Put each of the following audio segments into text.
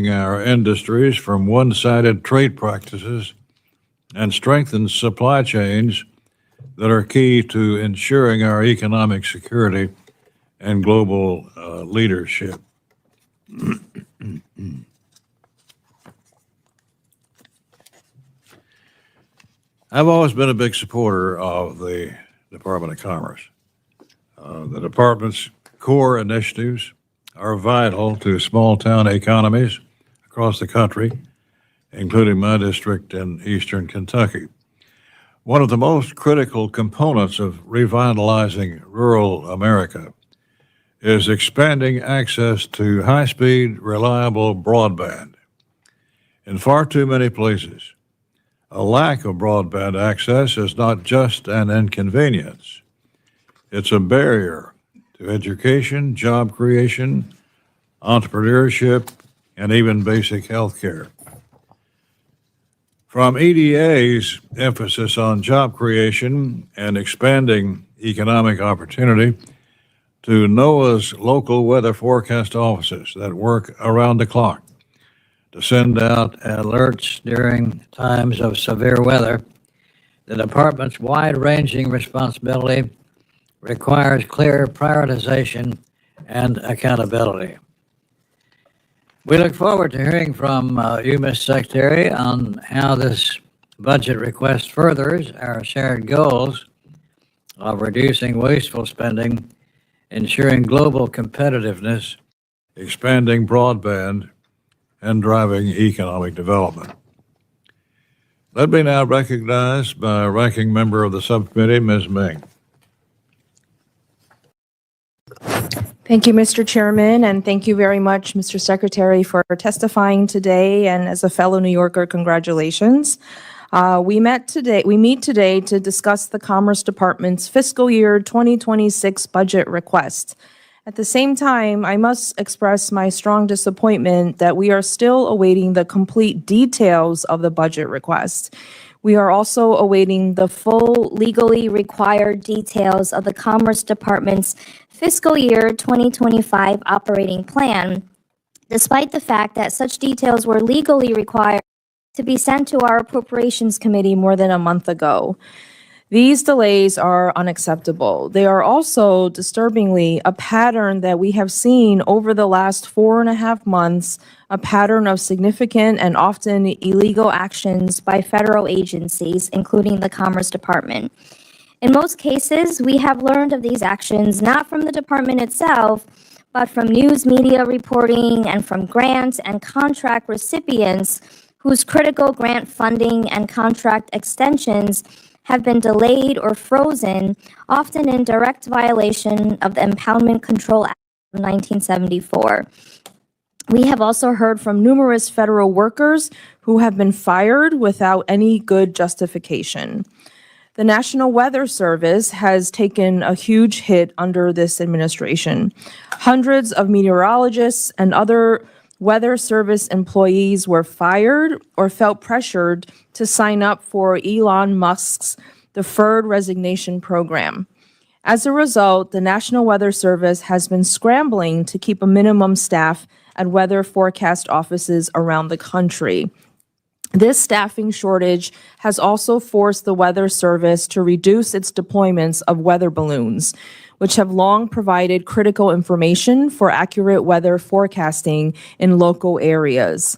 protecting our industries from one-sided trade practices and strengthens supply chains that are key to ensuring our economic security and global leadership. I've always been a big supporter of the Department of Commerce. The department's core initiatives are vital to small-town economies across the country, including my district in eastern Kentucky. One of the most critical components of revitalizing rural America is expanding access to high-speed, reliable broadband. In far too many places, a lack of broadband access is not just an inconvenience. It's a barrier to education, job creation, entrepreneurship, and even basic health care. From EDA's emphasis on job creation and expanding economic opportunity to NOAA's local weather forecast offices that work around the clock to send out alerts during times of severe weather, the department's wide-ranging responsibility requires clear prioritization and accountability. We look forward to hearing from you, Ms. Secretary, on how this budget request furthers our shared goals of reducing wasteful spending, ensuring global competitiveness, expanding broadband, and driving economic development. Let me now recognize my ranking member of the subcommittee, Ms. Ming. Thank you, Mr. Chairman, and thank you very much, Mr. Secretary, for testifying today. And as a fellow New Yorker, congratulations. We meet today to discuss the Commerce Department's fiscal year 2026 budget request. At the same time, I must express my strong disappointment that we are still awaiting the complete details of the budget request. We are also awaiting the full legally required details of the Commerce Department's fiscal year 2025 operating plan, despite the fact that such details were legally required to be sent to our Appropriations Committee more than a month ago. These delays are unacceptable. They are also disturbingly a pattern that we have seen over the last 4.5 months, a pattern of significant and often illegal actions by federal agencies, including the Commerce Department. In most cases, we have learned of these actions not from the department itself, but from news media reporting and from grant and contract recipients whose critical grant funding and contract extensions have been delayed or frozen, often in direct violation of the Impoundment Control Act of 1974. We have also heard from numerous federal workers who have been fired without any good justification. The National Weather Service has taken a huge hit under this administration. Hundreds of meteorologists and other Weather Service employees were fired or felt pressured to sign up for Elon Musk's deferred resignation program. As a result, the National Weather Service has been scrambling to keep a minimum staff at weather forecast offices around the country. This staffing shortage has also forced the Weather Service to reduce its deployments of weather balloons, which have long provided critical information for accurate weather forecasting in local areas.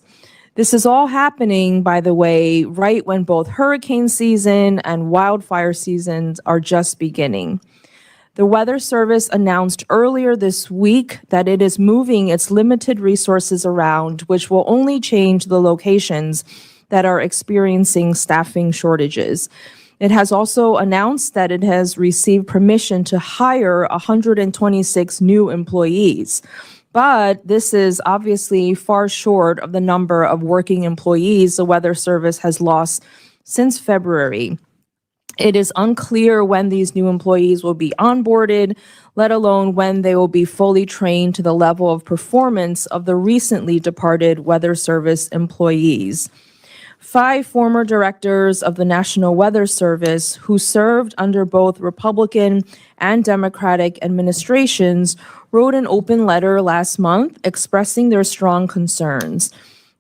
This is all happening, by the way, right when both hurricane season and wildfire seasons are just beginning. The Weather Service announced earlier this week that it is moving its limited resources around, which will only change the locations that are experiencing staffing shortages. It has also announced that it has received permission to hire 126 new employees. But this is obviously far short of the number of working employees the Weather Service has lost since February. It is unclear when these new employees will be onboarded, let alone when they will be fully trained to the level of performance of the recently departed Weather Service employees. 5 former directors of the National Weather Service who served under both Republican and Democratic administrations wrote an open letter last month expressing their strong concerns.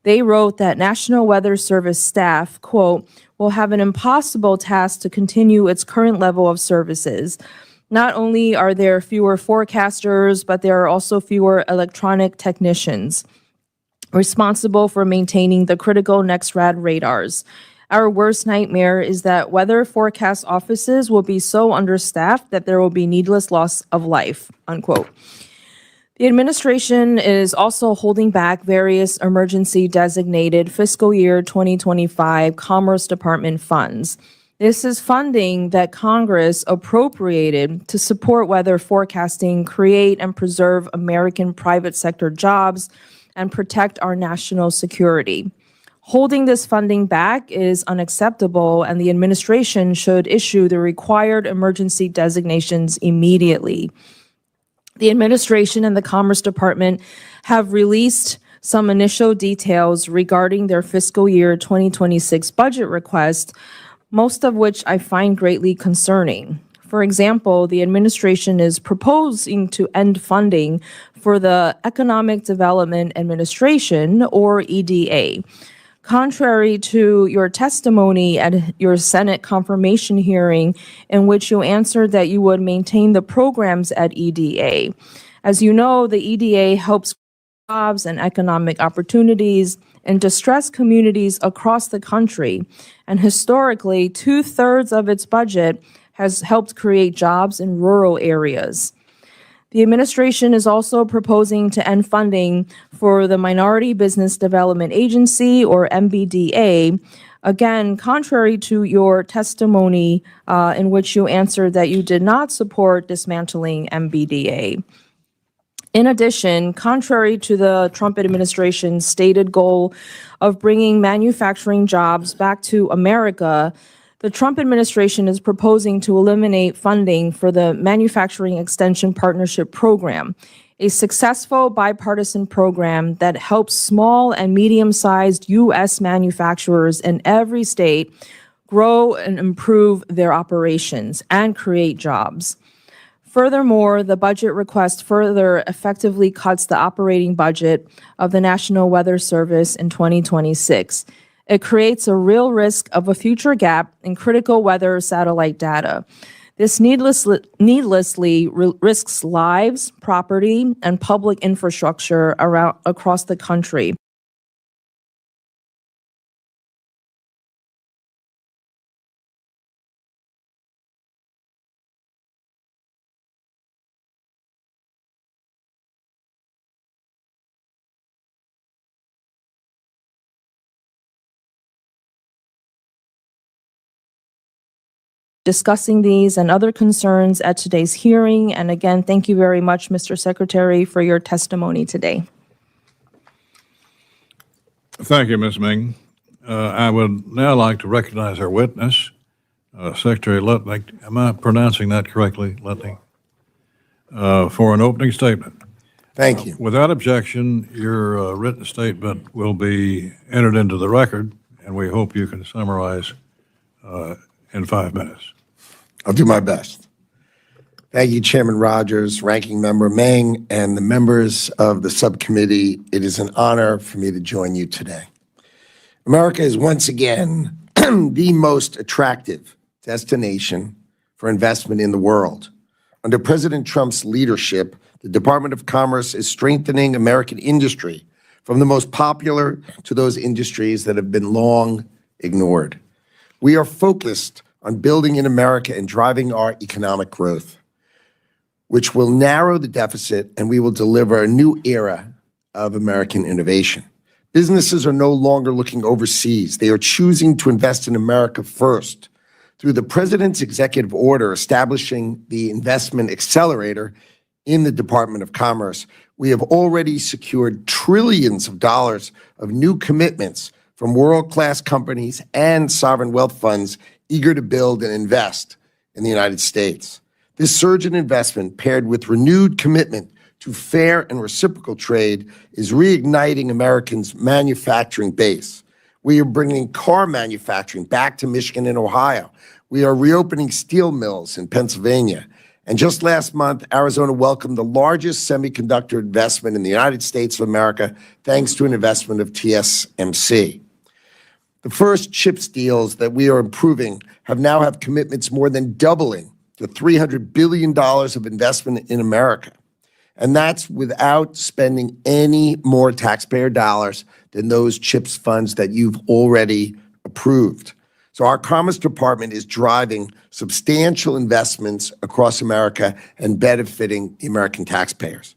They wrote that National Weather Service staff, quote, will have an impossible task to continue its current level of services. Not only are there fewer forecasters, but there are also fewer electronic technicians responsible for maintaining the critical NEXRAD radars. Our worst nightmare is that weather forecast offices will be so understaffed that there will be needless loss of life, unquote. The administration is also holding back various emergency designated fiscal year 2025 Commerce Department funds. This is funding that Congress appropriated to support weather forecasting, create and preserve American private sector jobs, and protect our national security. Holding this funding back is unacceptable, and the administration should issue the required emergency designations immediately. The administration and the Commerce Department have released some initial details regarding their fiscal year 2026 budget request, most of which I find greatly concerning. For example, the administration is proposing to end funding for the Economic Development Administration, or EDA. Contrary to your testimony at your Senate confirmation hearing, in which you answered that you would maintain the programs at EDA. As you know, the EDA helps jobs and economic opportunities in distressed communities across the country, and historically, 2/3 of its budget has helped create jobs in rural areas. The administration is also proposing to end funding for the Minority Business Development Agency, or MBDA, again, contrary to your testimony in which you answered that you did not support dismantling MBDA. In addition, contrary to the Trump administration's stated goal of bringing manufacturing jobs back to America, the Trump administration is proposing to eliminate funding for the Manufacturing Extension Partnership Program, a successful bipartisan program that helps small and medium-sized U.S. manufacturers in every state grow and improve their operations and create jobs. Furthermore, the budget request further effectively cuts the operating budget of the National Weather Service in 2026. It creates a real risk of a future gap in critical weather satellite data. This needlessly risks lives, property, and public infrastructure across the country. Discussing these and other concerns at today's hearing. And again, thank you very much, Mr. Secretary, for your testimony today. Thank you, Ms. Ming. I would now like to recognize our witness, Secretary Lutnick. Am I pronouncing that correctly, Lutnick? For an opening statement. Thank you. Without objection, your written statement will be entered into the record, and we hope you can summarize in 5 minutes. I'll do my best. Thank you, Chairman Rogers, Ranking Member Meng, and the members of the subcommittee. It is an honor for me to join you today. America is once again the most attractive destination for investment in the world. Under President Trump's leadership, the Department of Commerce is strengthening American industry, from the most popular to those industries that have been long ignored. We are focused on building in America and driving our economic growth, which will narrow the deficit, and we will deliver a new era of American innovation. Businesses are no longer looking overseas. They are choosing to invest in America first. Through the President's executive order establishing the investment accelerator in the Department of Commerce, we have already secured trillions of dollars of new commitments from world-class companies and sovereign wealth funds eager to build and invest in the United States. This surge in investment, paired with renewed commitment to fair and reciprocal trade, is reigniting Americans' manufacturing base. We are bringing car manufacturing back to Michigan and Ohio. We are reopening steel mills in Pennsylvania And just last month, Arizona welcomed the largest semiconductor investment in the United States of America, thanks to an investment of TSMC. The first CHIPS deals that we are improving now have commitments more than doubling to $300 billion of investment in America. And that's without spending any more taxpayer dollars than those CHIPS funds that you've already approved. So our Commerce Department is driving substantial investments across America and benefiting the American taxpayers.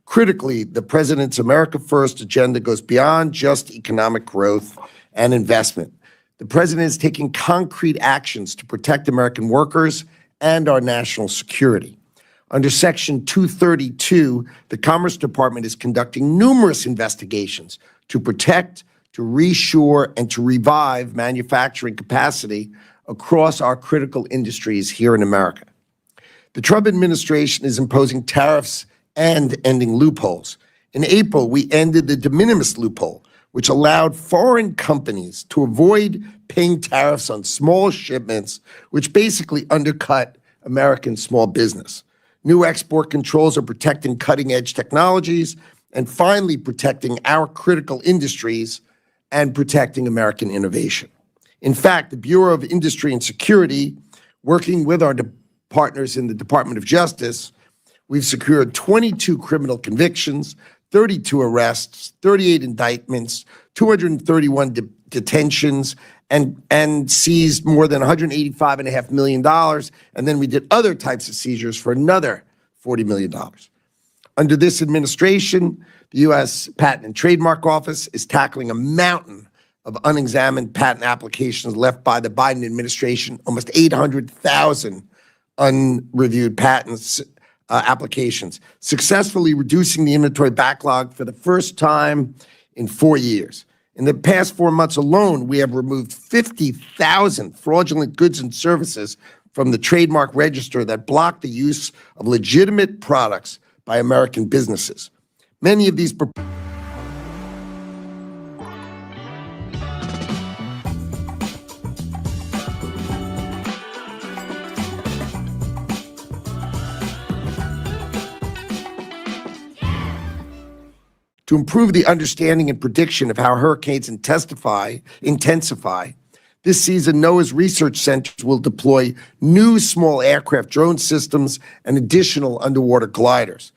Critically, the President's America First agenda goes beyond just economic growth and investment. The President is taking concrete actions to protect American workers and our national security. Under Section 232, the Commerce Department is conducting numerous investigations to protect, to reshore, and to revive manufacturing capacity across our critical industries here in America. The Trump administration is imposing tariffs and ending loopholes. In April, we ended the de minimis loophole, which allowed foreign companies to avoid paying tariffs on small shipments, which basically undercut American small business. New export controls are protecting cutting-edge technologies and finally protecting our critical industries and protecting American innovation. In fact, the Bureau of Industry and Security, working with our partners in the Department of Justice, we've secured 22 criminal convictions, 32 arrests, 38 indictments, 231 detentions, and seized more than $185.5 million. And then we did other types of seizures for another $40 million. Under this administration, the U.S. Patent and Trademark Office is tackling a mountain of unexamined patent applications left by the Biden administration, almost 800,000 unreviewed patents applications, successfully reducing the inventory backlog for the first time in 4 years. In the past 4 months alone, we have removed 50,000 fraudulent goods and services from the trademark register that block the use of legitimate products by American businesses. Many of these to improve the understanding and prediction of how hurricanes intensify, this season NOAA's research centers will deploy new small aircraft drone systems and additional underwater gliders.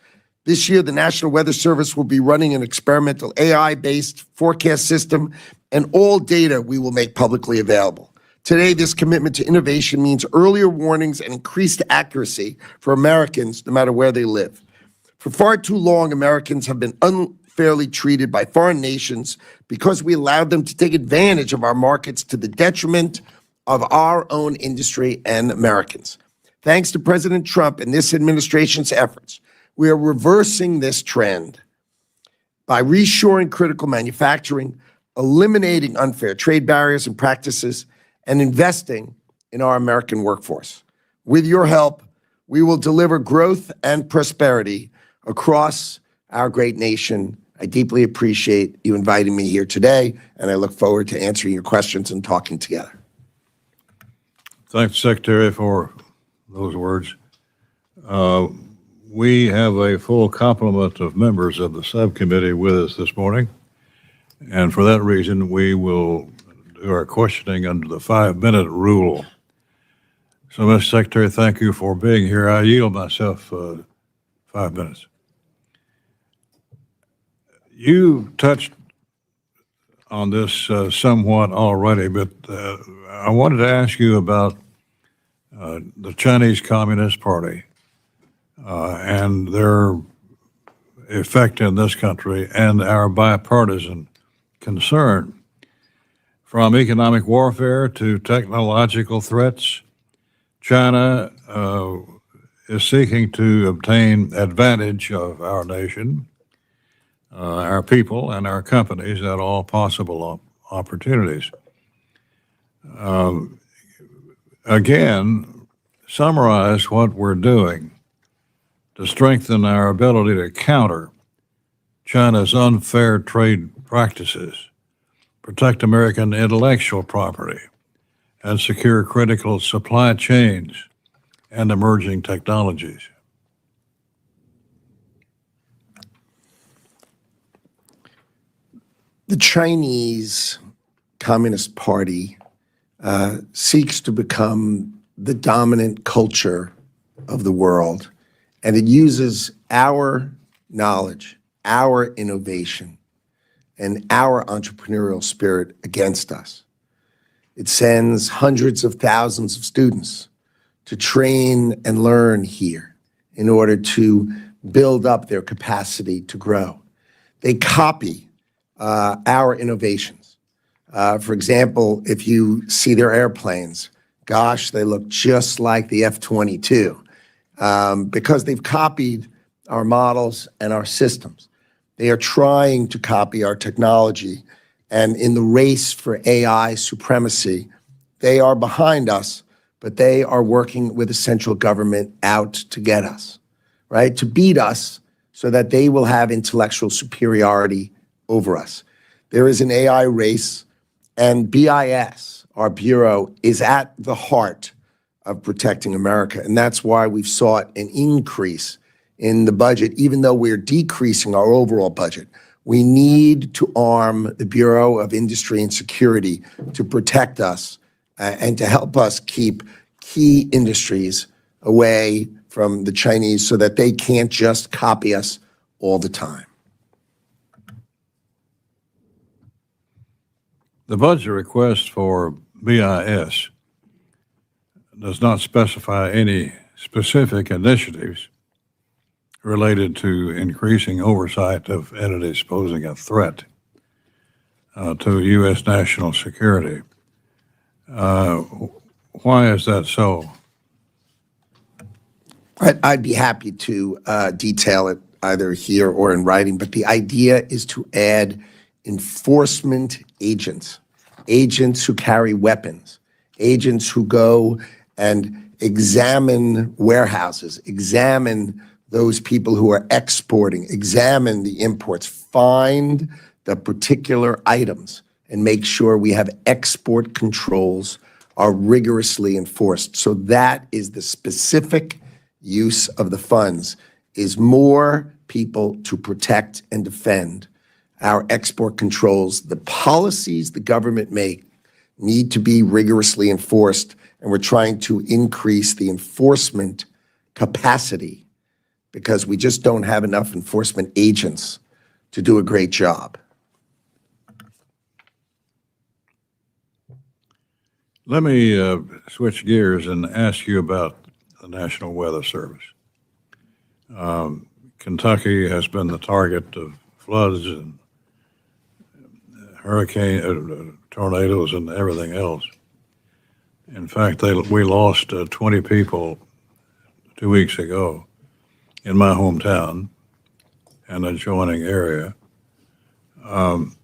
This year, the National Weather Service will be running an experimental AI-based forecast system, and all data we will make publicly available. Today, this commitment to innovation means earlier warnings and increased accuracy for Americans, no matter where they live. For far too long, Americans have been unfairly treated by foreign nations because we allowed them to take advantage of our markets to the detriment of our own industry and Americans. Thanks to President Trump and this administration's efforts, we are reversing this trend by reshoring critical manufacturing, eliminating unfair trade barriers and practices, and investing in our American workforce. With your help, we will deliver growth and prosperity across our great nation. I deeply appreciate you inviting me here today, and I look forward to answering your questions and talking together. Thanks, Secretary, for those words. We have a full complement of members of the subcommittee with us this morning, and for that reason, we will do our questioning under the 5-minute rule. So, Mr. Secretary, thank you for being here. I yield myself 5 minutes. You touched on this somewhat already, but I wanted to ask you about the Chinese Communist Party and their effect in this country and our bipartisan concern. From economic warfare to technological threats, China is seeking to obtain advantage of our nation, our people, and our companies at all possible opportunities. Again, summarize what we're doing to strengthen our ability to counter China's unfair trade practices, protect American intellectual property, and secure critical supply chains and emerging technologies. The Chinese Communist Party seeks to become the dominant culture of the world, and it uses our knowledge, our innovation, and our entrepreneurial spirit against us. It sends hundreds of thousands of students to train and learn here in order to build up their capacity to grow. They copy our innovations. For example, if you see their airplanes, gosh, they look just like the F-22 because they've copied our models and our systems. They are trying to copy our technology, and in the race for AI supremacy, they are behind us, but they are working with the central government out to get us, right? To beat us so that they will have intellectual superiority over us. There is an AI race, and BIS, our bureau, is at the heart of protecting America, and that's why we've sought an increase in the budget, even though we're decreasing our overall budget. We need to arm the Bureau of Industry and Security to protect us and to help us keep key industries away from the Chinese so that they can't just copy us all the time. The budget request for BIS does not specify any specific initiatives related to increasing oversight of entities posing a threat to U.S. national security. Why is that so? I'd be happy to detail it either here or in writing, but the idea is to add enforcement agents, agents who carry weapons, agents who go and examine warehouses, examine those people who are exporting, examine the imports, find the particular items, and make sure we have export controls are rigorously enforced. So that is the specific use of the funds, is more people to protect and defend our export controls. The policies the government make need to be rigorously enforced, and we're trying to increase the enforcement capacity because we just don't have enough enforcement agents to do a great job. Let me switch gears and ask you about the National Weather Service. Kentucky has been the target of floods and tornadoes and everything else. In fact, we lost 20 people 2 weeks ago in my hometown and adjoining area. I'm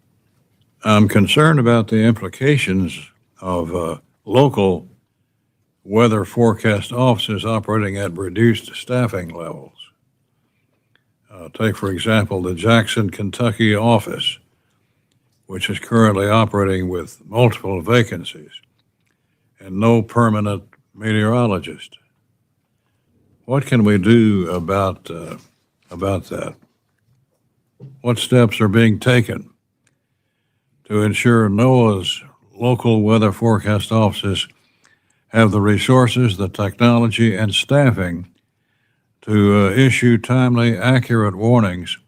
concerned about the implications of local weather forecast offices operating at reduced staffing levels. Take, for example, the Jackson, Kentucky office, which is currently operating with multiple vacancies and no permanent meteorologist. What can we do about that? What steps are being taken to ensure NOAA's local weather forecast offices have the resources, the technology, and staffing to issue timely, accurate warnings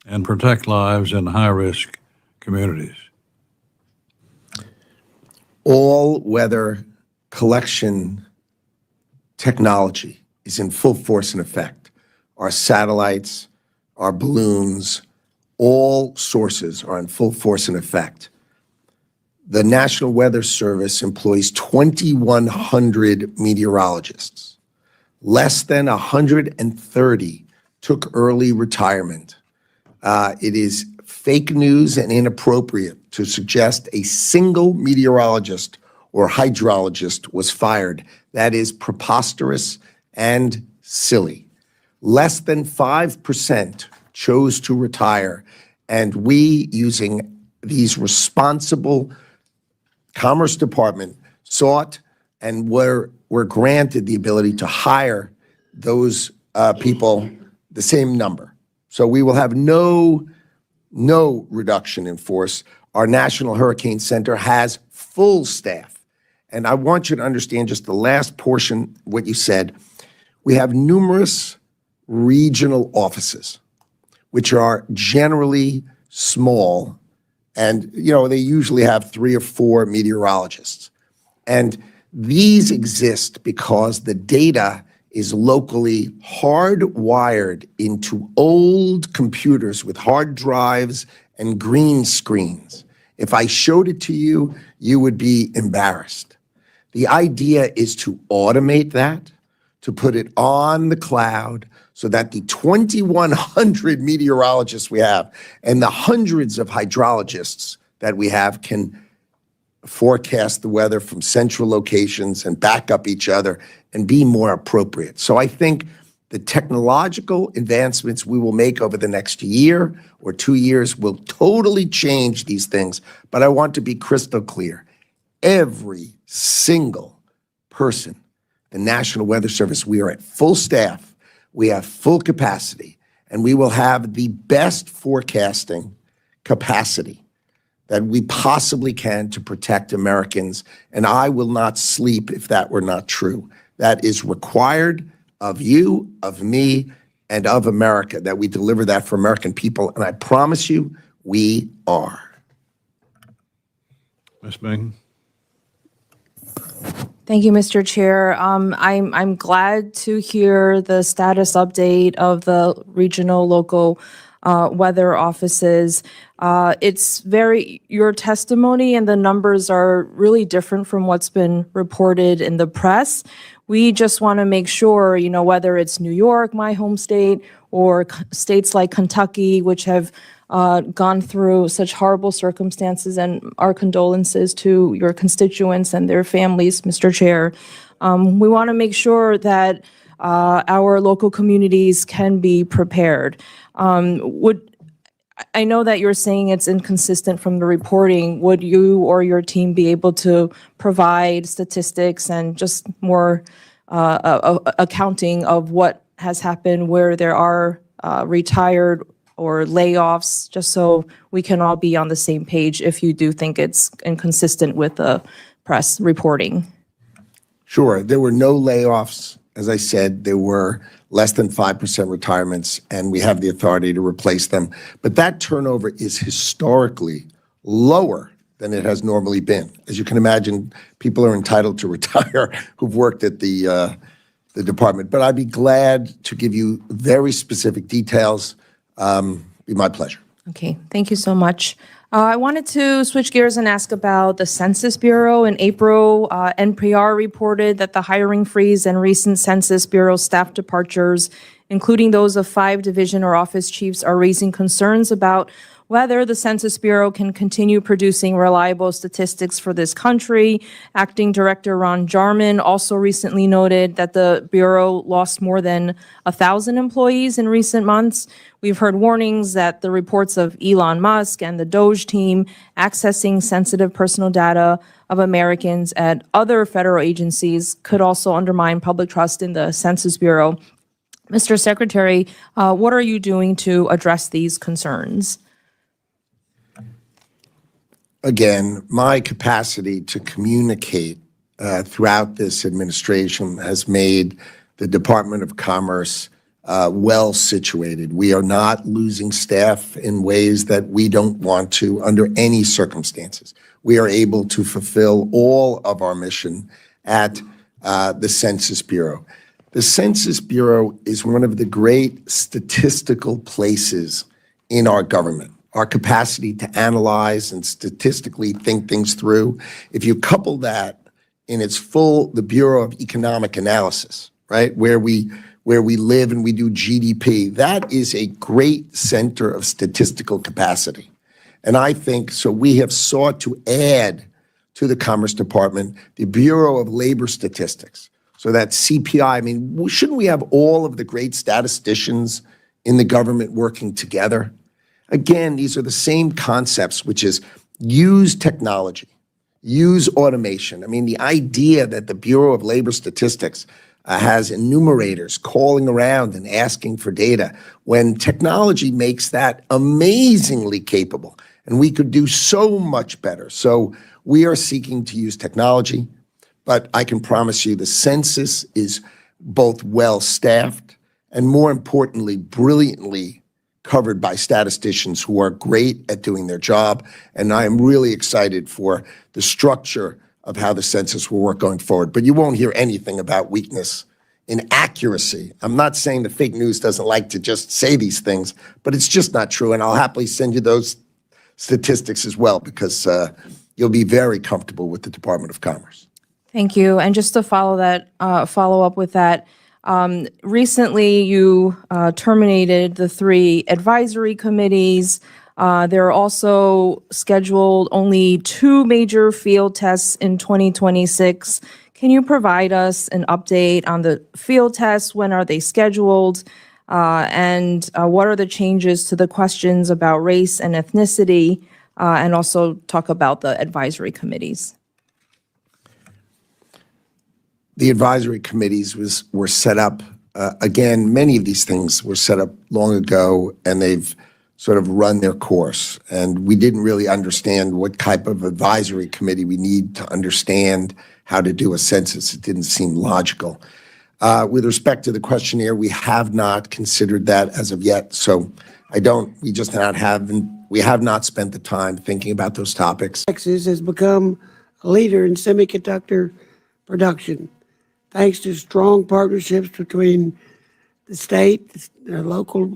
and protect lives in high-risk communities? All weather collection technology is in full force and effect. Our satellites, our balloons, all sources are in full force and effect. The National Weather Service employs 2,100 meteorologists. Less than 130 took early retirement. It is fake news and inappropriate to suggest a single meteorologist or hydrologist was fired. That is preposterous and silly. Less than 5% chose to retire, and we, using these responsible Commerce Department, sought and we're granted the ability to hire those people, the same number. So we will have no reduction in force. Our National Hurricane Center has full staff. And I want you to understand just the last portion, what you said. We have numerous regional offices, which are generally small, and they usually have 3 or 4 meteorologists. And these exist because the data is locally hardwired into old computers with hard drives and green screens. If I showed it to you, you would be embarrassed. The idea is to automate that, to put it on the cloud so that the 2,100 meteorologists we have and the hundreds of hydrologists that we have can forecast the weather from central locations and back up each other and be more appropriate. So I think the technological advancements we will make over the next year or 2 years will totally change these things. But I want to be crystal clear. Every single person, the National Weather Service, we are at full staff, we have full capacity, and we will have the best forecasting capacity that we possibly can to protect Americans. And I will not sleep if that were not true. That is required of you, of me, and of America, that we deliver that for American people. And I promise you, we are. Ms. Ming? Thank you, Mr. Chair. I'm glad to hear the status update of the regional local weather offices. Your testimony and the numbers are really different from what's been reported in the press. We just want to make sure, whether it's New York, my home state, or states like Kentucky, which have gone through such horrible circumstances, and our condolences to your constituents and their families, Mr. Chair. We want to make sure that our local communities can be prepared. I know that you're saying it's inconsistent from the reporting. Would you or your team be able to provide statistics and just more accounting of what has happened where there are retired or layoffs, just so we can all be on the same page if you do think it's inconsistent with the press reporting? Sure. There were no layoffs. As I said, there were less than 5% retirements, and we have the authority to replace them. But that turnover is historically lower than it has normally been. As you can imagine, people are entitled to retire who've worked at the department. But I'd be glad to give you very specific details. Be my pleasure. Okay, thank you so much. I wanted to switch gears and ask about the Census Bureau. In April, NPR reported that the hiring freeze and recent Census Bureau staff departures, including those of 5 division or office chiefs, are raising concerns about whether the Census Bureau can continue producing reliable statistics for this country. Acting Director Ron Jarman also recently noted that the Bureau lost more than 1,000 employees in recent months. We've heard warnings that the reports of Elon Musk and the Doge team accessing sensitive personal data of Americans at other federal agencies could also undermine public trust in the Census Bureau. Mr. Secretary, what are you doing to address these concerns? Again, my capacity to communicate throughout this administration has made the Department of Commerce well situated. We are not losing staff in ways that we don't want to under any circumstances. We are able to fulfill all of our mission at the Census Bureau. The Census Bureau is one of the great statistical places in our government. Our capacity to analyze and statistically think things through. If you couple that in its full, the Bureau of Economic Analysis, right, where we live and we do GDP, that is a great center of statistical capacity. And I think, so we have sought to add to the Commerce Department the Bureau of Labor Statistics. So that CPI, I mean, shouldn't we have all of the great statisticians in the government working together? Again, these are the same concepts, which is use technology, use automation. I mean, the idea that the Bureau of Labor Statistics has enumerators calling around and asking for data when technology makes that amazingly capable, and we could do so much better. So we are seeking to use technology, but I can promise you the census is both well-staffed and, more importantly, brilliantly covered by statisticians who are great at doing their job. And I am really excited for the structure of how the census will work going forward. But you won't hear anything about weakness in accuracy. I'm not saying the fake news doesn't like to just say these things, but it's just not true. And I'll happily send you those statistics as well, because you'll be very comfortable with the Department of Commerce. Thank you. And just to follow up with that, recently you terminated the 3 advisory committees. There are also scheduled only 2 major field tests in 2026. Can you provide us an update on the field tests? When are they scheduled? And what are the changes to the questions about race and ethnicity? And also talk about the advisory committees. The advisory committees were set up, again, many of these things were set up long ago, and they've sort of run their course. And we didn't really understand what type of advisory committee we need to understand how to do a census. It didn't seem logical. With respect to the questionnaire, we have not considered that as of yet. So we have not spent the time thinking about those topics. Texas has become a leader in semiconductor production, thanks to strong partnerships between the state, their local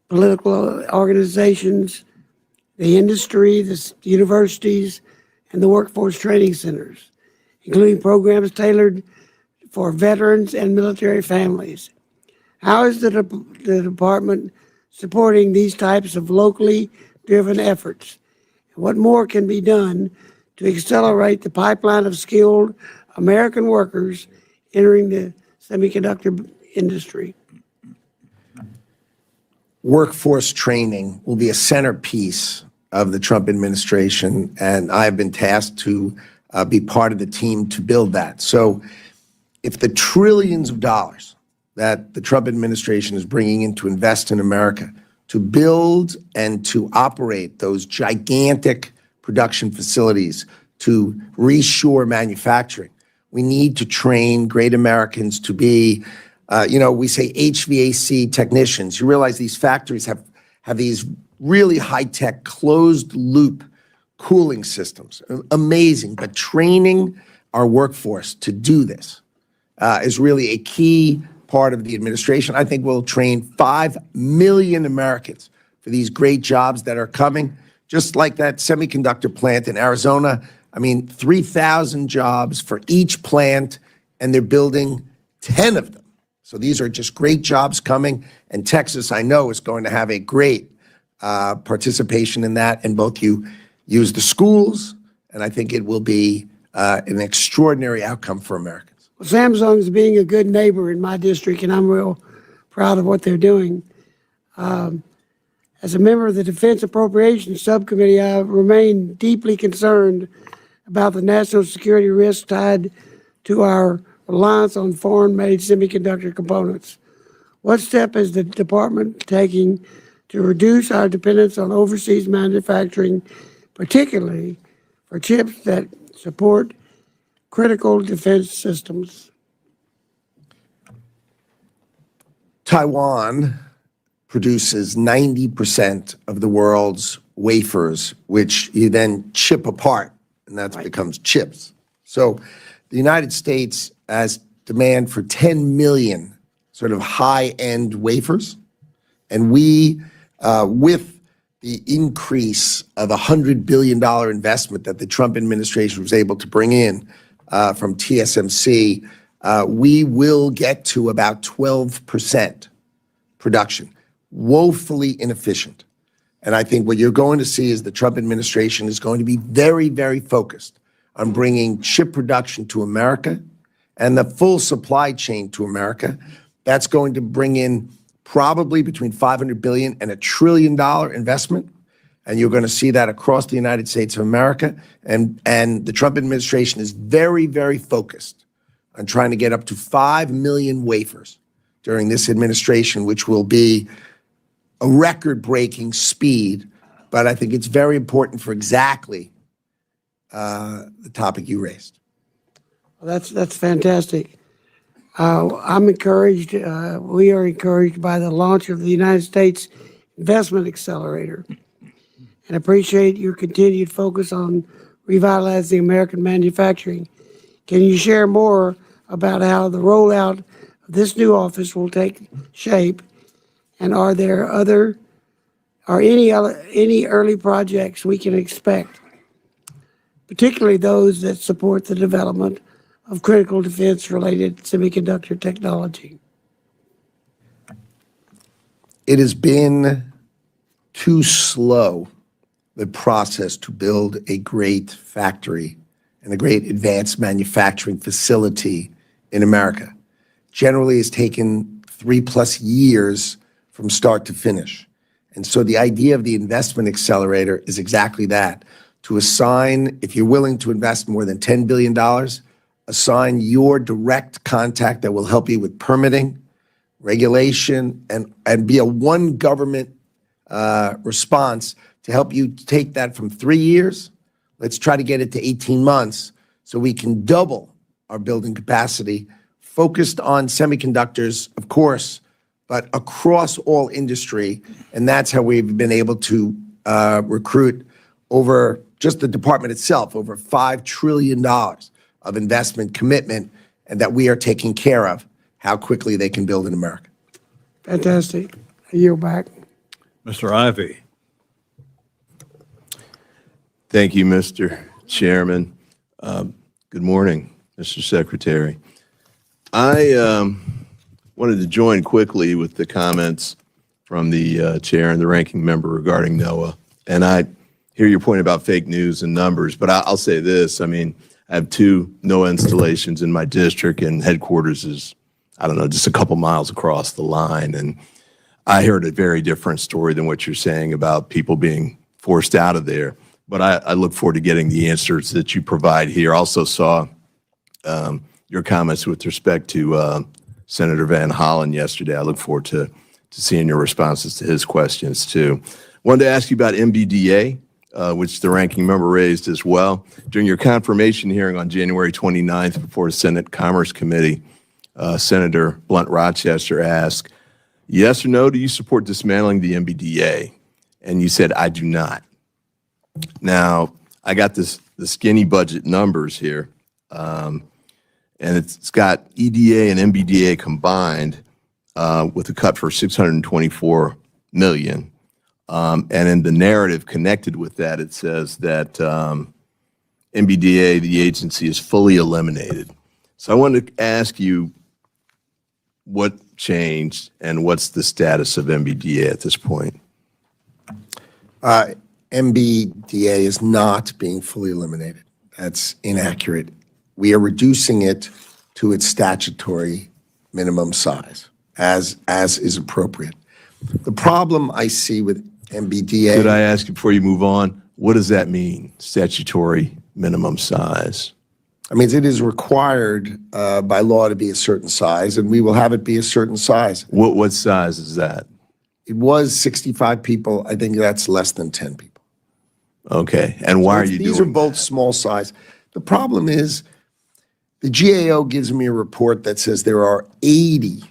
political organizations, the industry, the universities, and the workforce training centers, including programs tailored for veterans and military families. How is the department supporting these types of locally driven efforts? And what more can be done to accelerate the pipeline of skilled American workers entering the semiconductor industry? Workforce training will be a centerpiece of the Trump administration, and I have been tasked to be part of the team to build that. So if the trillions of dollars that the Trump administration is bringing in to invest in America, to build and to operate those gigantic production facilities, to reshore manufacturing, we need to train great Americans to be, we say HVAC technicians. You realize these factories have these really high-tech closed-loop cooling systems. Amazing. But training our workforce to do this is really a key part of the administration. I think we'll train 5 million Americans for these great jobs that are coming, just like that semiconductor plant in Arizona. 3,000 jobs for each plant, and they're building 10 of them. So these are just great jobs coming, and Texas, I know, is going to have a great participation in that, and both you use the schools, and I think it will be an extraordinary outcome for Americans. Well, Samsung's being a good neighbor in my district, and I'm real proud of what they're doing. As a member of the Defense Appropriations Subcommittee, I remain deeply concerned about the national security risk tied to our reliance on foreign-made semiconductor components. What step is the department taking to reduce our dependence on overseas manufacturing, particularly for chips that support critical defense systems? Taiwan produces 90% of the world's wafers, which you then chip apart, and that becomes chips. So the United States has demand for 10 million sort of high-end wafers, and we, with the increase of $100 billion investment that the Trump administration was able to bring in from TSMC, we will get to about 12% production, woefully inefficient. And I think what you're going to see is the Trump administration is going to be very, very focused on bringing chip production to America and the full supply chain to America. That's going to bring in probably between $500 billion and $1 trillion investment. And you're going to see that across the United States of America. And the Trump administration is very, very focused on trying to get up to 5 million wafers during this administration, which will be a record-breaking speed. But I think it's very important for exactly the topic you raised. Well, that's fantastic. I'm encouraged, we are encouraged by the launch of the United States Investment Accelerator and appreciate your continued focus on revitalizing American manufacturing. Can you share more about how the rollout of this new office will take shape? And are there any early projects we can expect, particularly those that support the development of critical defense-related semiconductor technology? It has been too slow, the process to build a great factory and a great advanced manufacturing facility in America. Generally, it's taken 3+ years from start to finish. And so the idea of the investment accelerator is exactly that, to assign, if you're willing to invest more than $10 billion, assign your direct contact that will help you with permitting, regulation, and be a one government response to help you take that from 3 years. Let's try to get it to 18 months so we can double our building capacity, focused on semiconductors, of course, but across all industry. And that's how we've been able to recruit over just the department itself, over $5 trillion of investment commitment, and that we are taking care of how quickly they can build in America. Fantastic. I yield back. Mr. Ivey. Thank you, Mr. Chairman. Good morning, Mr. Secretary. I wanted to join quickly with the comments from the chair and the ranking member regarding NOAA. And I hear your point about fake news and numbers, but I'll say this. I mean, I have 2 NOAA installations in my district, and headquarters is, I don't know, just a couple miles across the line. And I heard a very different story than what you're saying about people being forced out of there. But I look forward to getting the answers that you provide here. Also saw your comments with respect to Senator Van Hollen yesterday. I look forward to seeing your responses to his questions too. Wanted to ask you about MBDA, which the ranking member raised as well. During your confirmation hearing on January 29th before the Senate Commerce Committee, Senator Blunt Rochester asked, yes or no, do you support dismantling the MBDA? And you said, I do not. Now, I got the skinny budget numbers here, and it's got EDA and MBDA combined with a cut for $624 million. And in the narrative connected with that, it says that MBDA, the agency, is fully eliminated. So I wanted to ask you what changed and what's the status of MBDA at this point? MBDA is not being fully eliminated. That's inaccurate. We are reducing it to its statutory minimum size, as is appropriate. The problem I see with MBDA. Could I ask you before you move on, what does that mean, statutory minimum size? I mean, it is required by law to be a certain size, and we will have it be a certain size. What size is that? It was 65 people. I think that's less than 10 people. Okay, and why are you doing These are both small size. The problem is the GAO gives me a report that says there are 80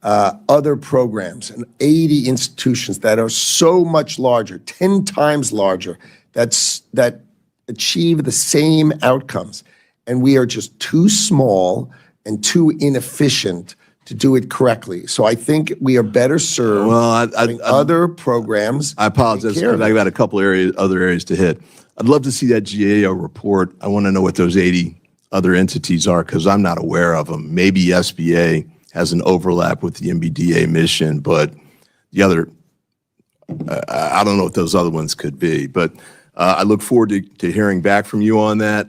other programs and 80 institutions that are so much larger, 10 times larger, that achieve the same outcomes. And we are just too small and too inefficient to do it correctly. So I think we are better served having other programs. I apologize, because I got a couple other areas to hit. I'd love to see that GAO report. I want to know what those 80 other entities are, because I'm not aware of them. Maybe SBA has an overlap with the MBDA mission, but the other, I don't know what those other ones could be. But I look forward to hearing back from you on that,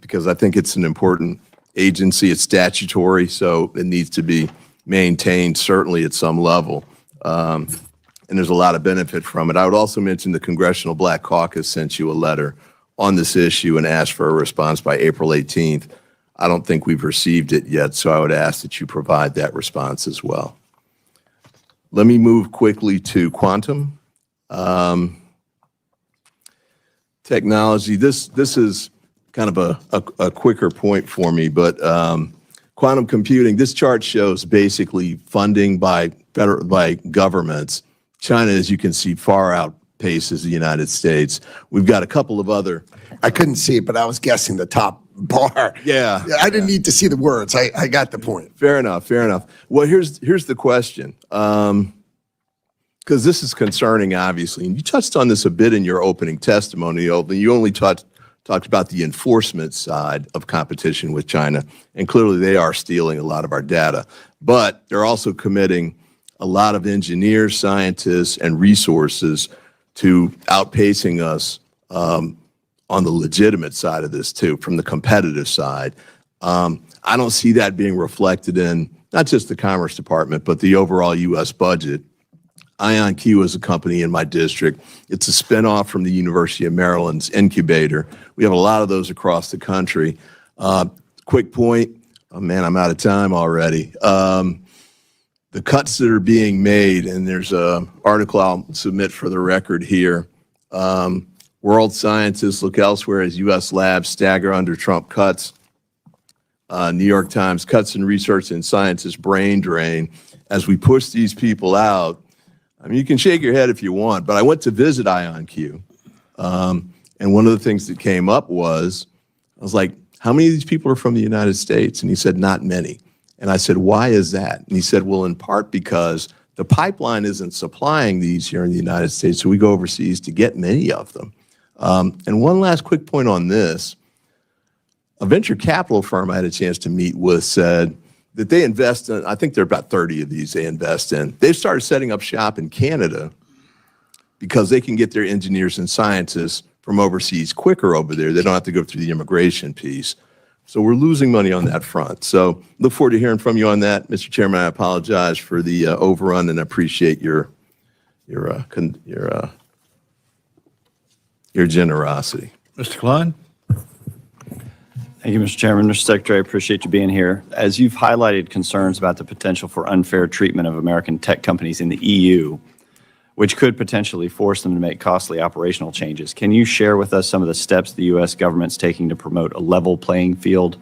because I think it's an important agency. It's statutory, so it needs to be maintained, certainly at some level. and there's a lot of benefit from it. I would also mention the Congressional Black Caucus sent you a letter on this issue and asked for a response by April 18th. I don't think we've received it yet, so I would ask that you provide that response as well. Let me move quickly to quantum technology. This is kind of a quicker point for me, but quantum computing, this chart shows basically funding by governments. China, as you can see, far outpaces the United States. We've got a couple of other. I couldn't see it, but I was guessing the top bar. Yeah. I didn't need to see the words. I got the point. Fair enough, fair enough. Well, here's the question, because this is concerning, obviously, and you touched on this a bit in your opening testimony. You only talked about the enforcement side of competition with China, and clearly they are stealing a lot of our data. But they're also committing a lot of engineers, scientists, and resources to outpacing us on the legitimate side of this too, from the competitive side. I don't see that being reflected in not just the Commerce Department, but the overall U.S. budget. IonQ is a company in my district. It's a spinoff from the University of Maryland's incubator. We have a lot of those across the country. Quick point, oh man, I'm out of time already. The cuts that are being made, and there's an article I'll submit for the record here. World scientists look elsewhere as U.S. labs stagger under Trump cuts. New York Times, cuts in research and scientists brain drain. As we push these people out, I mean, you can shake your head if you want, but I went to visit IonQ. And one of the things that came up was, I was like, how many of these people are from the United States? And he said, not many. And I said, why is that? And he said, well, in part because the pipeline isn't supplying these here in the United States, so we go overseas to get many of them. And one last quick point on this. A venture capital firm I had a chance to meet with said that they invest in, I think there are about 30 of these they invest in. They've started setting up shop in Canada because they can get their engineers and scientists from overseas quicker over there. They don't have to go through the immigration piece. So we're losing money on that front. So look forward to hearing from you on that. Mr. Chairman, I apologize for the overrun and appreciate your generosity. Mr. Klein? Thank you, Mr. Chairman. Mr. Secretary, I appreciate you being here. As you've highlighted concerns about the potential for unfair treatment of American tech companies in the EU, which could potentially force them to make costly operational changes, can you share with us some of the steps the U.S. government's taking to promote a level playing field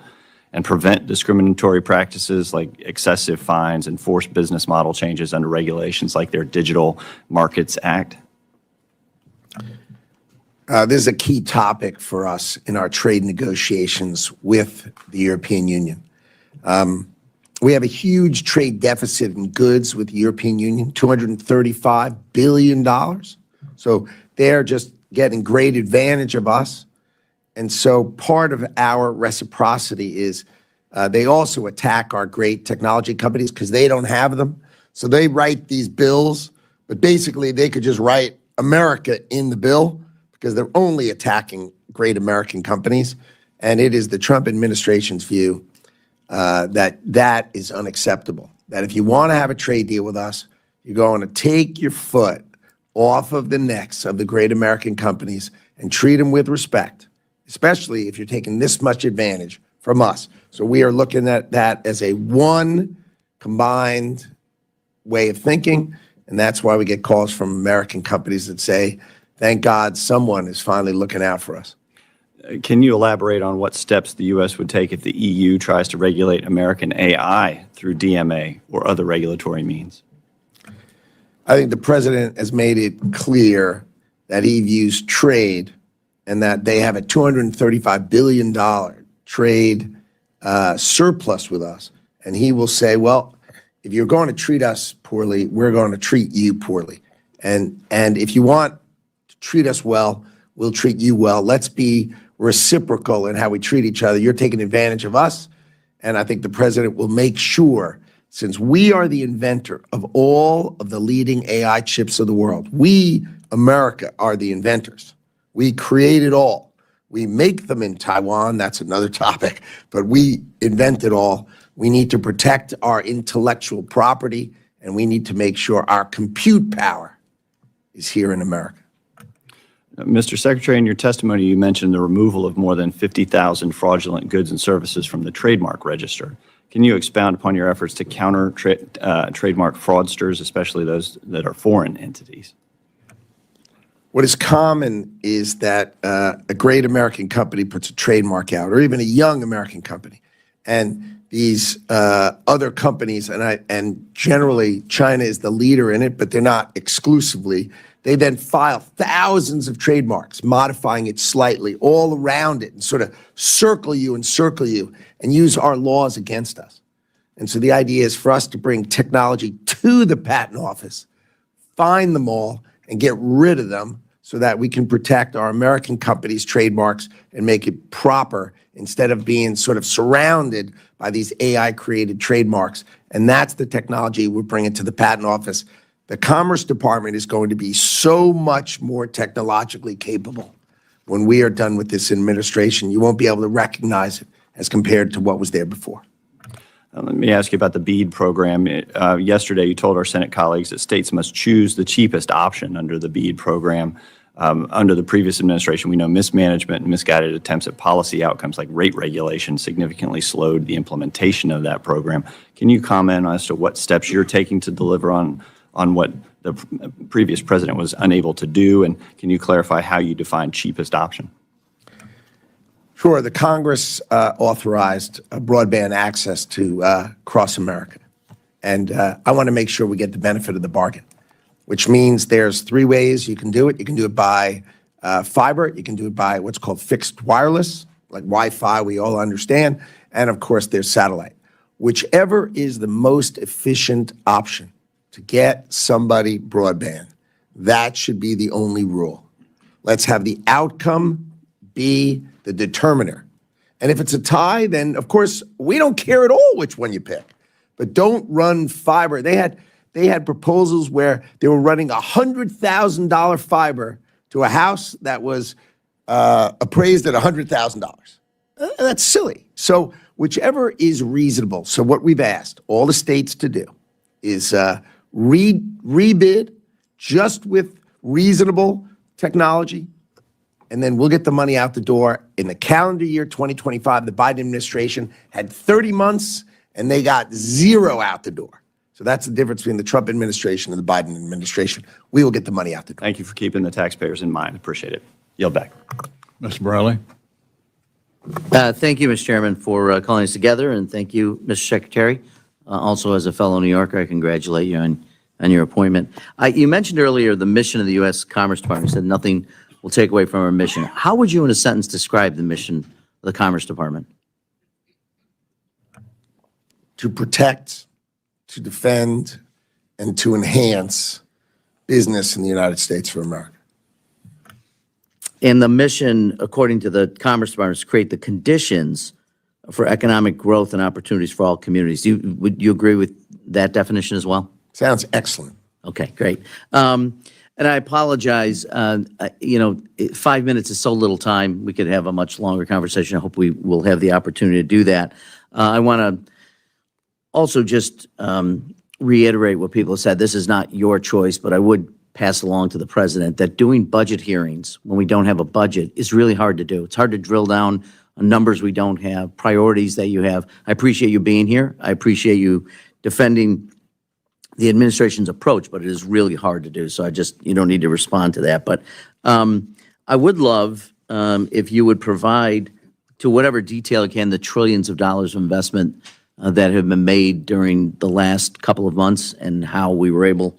and prevent discriminatory practices like excessive fines and forced business model changes under regulations like their Digital Markets Act? This is a key topic for us in our trade negotiations with the European Union. We have a huge trade deficit in goods with the European Union, $235 billion. So they're just getting great advantage of us. And so part of our reciprocity is they also attack our great technology companies because they don't have them. So they write these bills, but basically they could just write America in the bill because they're only attacking great American companies. And it is the Trump administration's view that is unacceptable. That if you want to have a trade deal with us, you're going to take your foot off of the necks of the great American companies and treat them with respect, especially if you're taking this much advantage from us. So we are looking at that as a one combined way of thinking, and that's why we get calls from American companies that say, thank God someone is finally looking out for us. Can you elaborate on what steps the U.S. would take if the EU tries to regulate American AI through DMA or other regulatory means? I think the president has made it clear that he views trade and that they have a $235 billion trade surplus with us. And he will say, well, if you're going to treat us poorly, we're going to treat you poorly. And if you want to treat us well, we'll treat you well. Let's be reciprocal in how we treat each other. You're taking advantage of us. And I think the president will make sure, since we are the inventor of all of the leading AI chips of the world, we, America, are the inventors. We create it all. We make them in Taiwan. That's another topic. But we invent it all. We need to protect our intellectual property, and we need to make sure our compute power is here in America. Mr. Secretary, in your testimony, you mentioned the removal of more than 50,000 fraudulent goods and services from the trademark register. Can you expound upon your efforts to counter trademark fraudsters, especially those that are foreign entities? What is common is that a great American company puts a trademark out, or even a young American company, and these other companies, and generally China is the leader in it, but they're not exclusively. They then file thousands of trademarks, modifying it slightly all around it, and sort of circle you and use our laws against us. And so the idea is for us to bring technology to the patent office, find them all, and get rid of them so that we can protect our American companies' trademarks and make it proper instead of being sort of surrounded by these AI-created trademarks. And that's the technology we're bringing to the patent office. The Commerce Department is going to be so much more technologically capable when we are done with this administration. You won't be able to recognize it as compared to what was there before. Let me ask you about the BEAD program. Yesterday, you told our Senate colleagues that states must choose the cheapest option under the BEAD program. Under the previous administration, we know mismanagement and misguided attempts at policy outcomes like rate regulation significantly slowed the implementation of that program. Can you comment as to what steps you're taking to deliver on what the previous president was unable to do? And can you clarify how you define cheapest option? Sure. The Congress authorized broadband access to across America. And I want to make sure we get the benefit of the bargain, which means there's three ways you can do it. You can do it by fiber. You can do it by what's called fixed wireless, like Wi-Fi, we all understand. And, of course, there's satellite. Whichever is the most efficient option to get somebody broadband, that should be the only rule. Let's have the outcome be the determiner. And if it's a tie, then, of course, we don't care at all which one you pick. But don't run fiber. They had proposals where they were running $100,000 fiber to a house that was appraised at $100,000. That's silly. So whichever is reasonable. So what we've asked all the states to do is rebid just with reasonable technology, and then we'll get the money out the door. In the calendar year 2025, the Biden administration had 30 months, and they got zero out the door. So that's the difference between the Trump administration and the Biden administration. We will get the money out the door. Thank you for keeping the taxpayers in mind. Appreciate it. Yield back. Mr. Briley? Thank you, Mr. Chairman, for calling us together, and thank you, Mr. Secretary. Also, as a fellow New Yorker, I congratulate you on your appointment. You mentioned earlier the mission of the U.S. Commerce Department. You said nothing will take away from our mission. How would you, in a sentence, describe the mission of the Commerce Department? To protect, to defend, and to enhance business in the United States of America. And the mission, according to the Commerce Department, is to create the conditions for economic growth and opportunities for all communities. Would you agree with that definition as well? Sounds excellent. Okay, great. And I apologize, 5 minutes is so little time. We could have a much longer conversation. I hope we will have the opportunity to do that. I want to also just reiterate what people have said. This is not your choice, but I would pass along to the president that doing budget hearings when we don't have a budget is really hard to do. It's hard to drill down on numbers we don't have, priorities that you have. I appreciate you being here. I appreciate you defending the administration's approach, but it is really hard to do. So you don't need to respond to that. But I would love if you would provide, to whatever detail you can, the trillions of dollars of investment that have been made during the last couple of months and how we were able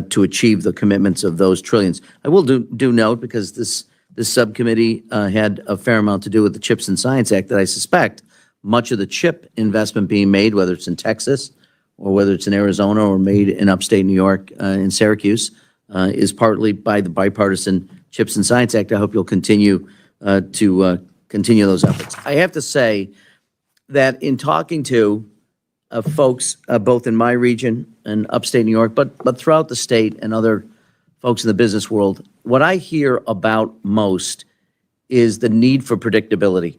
to achieve the commitments of those trillions. I will do note, because this subcommittee had a fair amount to do with the CHIPS and Science Act, that I suspect much of the chip investment being made, whether it's in Texas or whether it's in Arizona or made in upstate New York in Syracuse, is partly by the bipartisan CHIPS and Science Act. I hope you'll continue to continue those efforts. I have to say that in talking to folks both in my region and upstate New York, but throughout the state and other folks in the business world, what I hear about most is the need for predictability.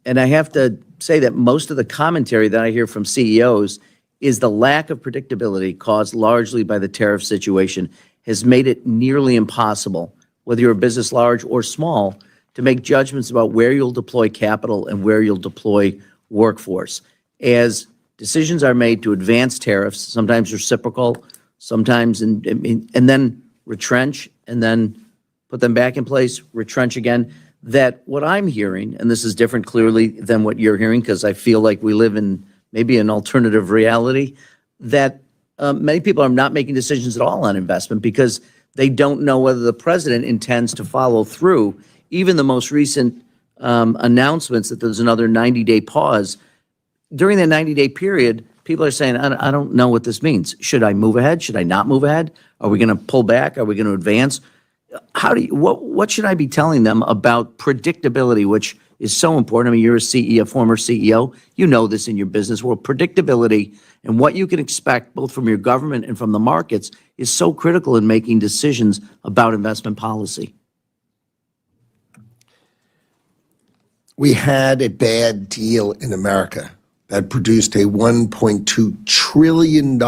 And I have to say that most of the commentary that I hear from CEOs is the lack of predictability caused largely by the tariff situation has made it nearly impossible, whether you're a business large or small, to make judgments about where you'll deploy capital and where you'll deploy workforce. As decisions are made to advance tariffs, sometimes reciprocal, sometimes and then retrench, and then put them back in place, retrench again, that what I'm hearing, and this is different clearly than what you're hearing, because I feel like we live in maybe an alternative reality, that many people are not making decisions at all on investment because they don't know whether the president intends to follow through. Even the most recent announcements that there's another 90-day pause, during that 90-day period, people are saying, I don't know what this means. Should I move ahead? Should I not move ahead? Are we going to pull back? Are we going to advance? What should I be telling them about predictability, which is so important? I mean, you're a CEO, former CEO. You know this in your business world. Predictability and what you can expect both from your government and from the markets is so critical in making decisions about investment policy. We had a bad deal in America that produced a $1.2 trillion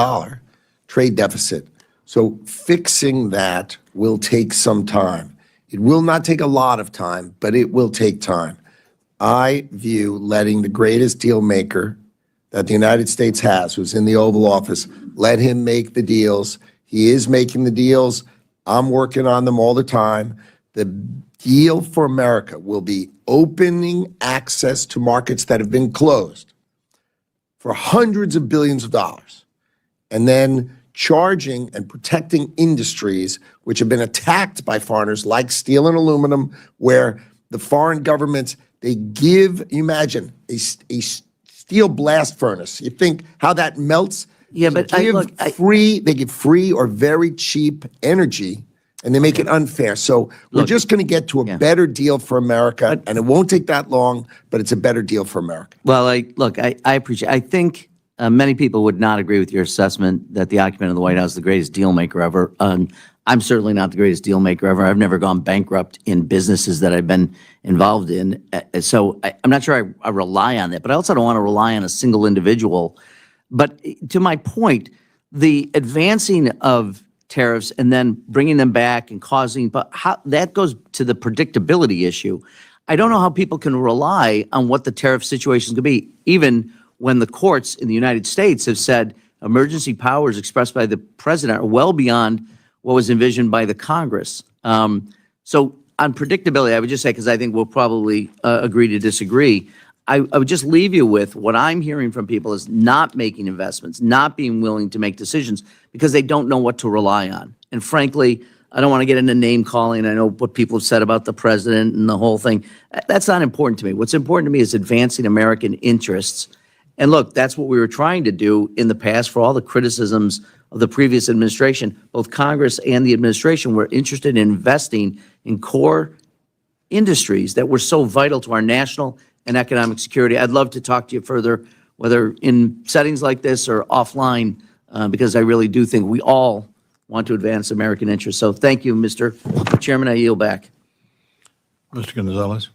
trade deficit. So fixing that will take some time. It will not take a lot of time, but it will take time. I view letting the greatest deal maker that the United States has, who's in the Oval Office, let him make the deals. He is making the deals. I'm working on them all the time. The deal for America will be opening access to markets that have been closed for hundreds of billions of dollars, and then charging and protecting industries which have been attacked by foreigners like steel and aluminum, where the foreign governments, they give, you imagine, a steel blast furnace. You think how that melts? Yeah, but they give free or very cheap energy, and they make it unfair. So we're just going to get to a better deal for America, and it won't take that long, but it's a better deal for America. Well, I appreciate. I think many people would not agree with your assessment that the occupant of the White House is the greatest deal maker ever. I'm certainly not the greatest deal maker ever. I've never gone bankrupt in businesses that I've been involved in. So I'm not sure I rely on that, but I also don't want to rely on a single individual. But to my point, the advancing of tariffs and then bringing them back and causing, but how that goes to the predictability issue. I don't know how people can rely on what the tariff situation is going to be, even when the courts in the United States have said emergency powers expressed by the president are well beyond what was envisioned by the Congress. So on predictability, I would just say, because I think we'll probably agree to disagree, I would just leave you with what I'm hearing from people is not making investments, not being willing to make decisions because they don't know what to rely on. And frankly, I don't want to get into name calling. I know what people have said about the president and the whole thing. That's not important to me. What's important to me is advancing American interests. And look, that's what we were trying to do in the past for all the criticisms of the previous administration. Both Congress and the administration were interested in investing in core industries that were so vital to our national and economic security. I'd love to talk to you further, whether in settings like this or offline, because I really do think we all want to advance American interests. So thank you, Mr. Chairman. I yield back. Mr. Gonzalez.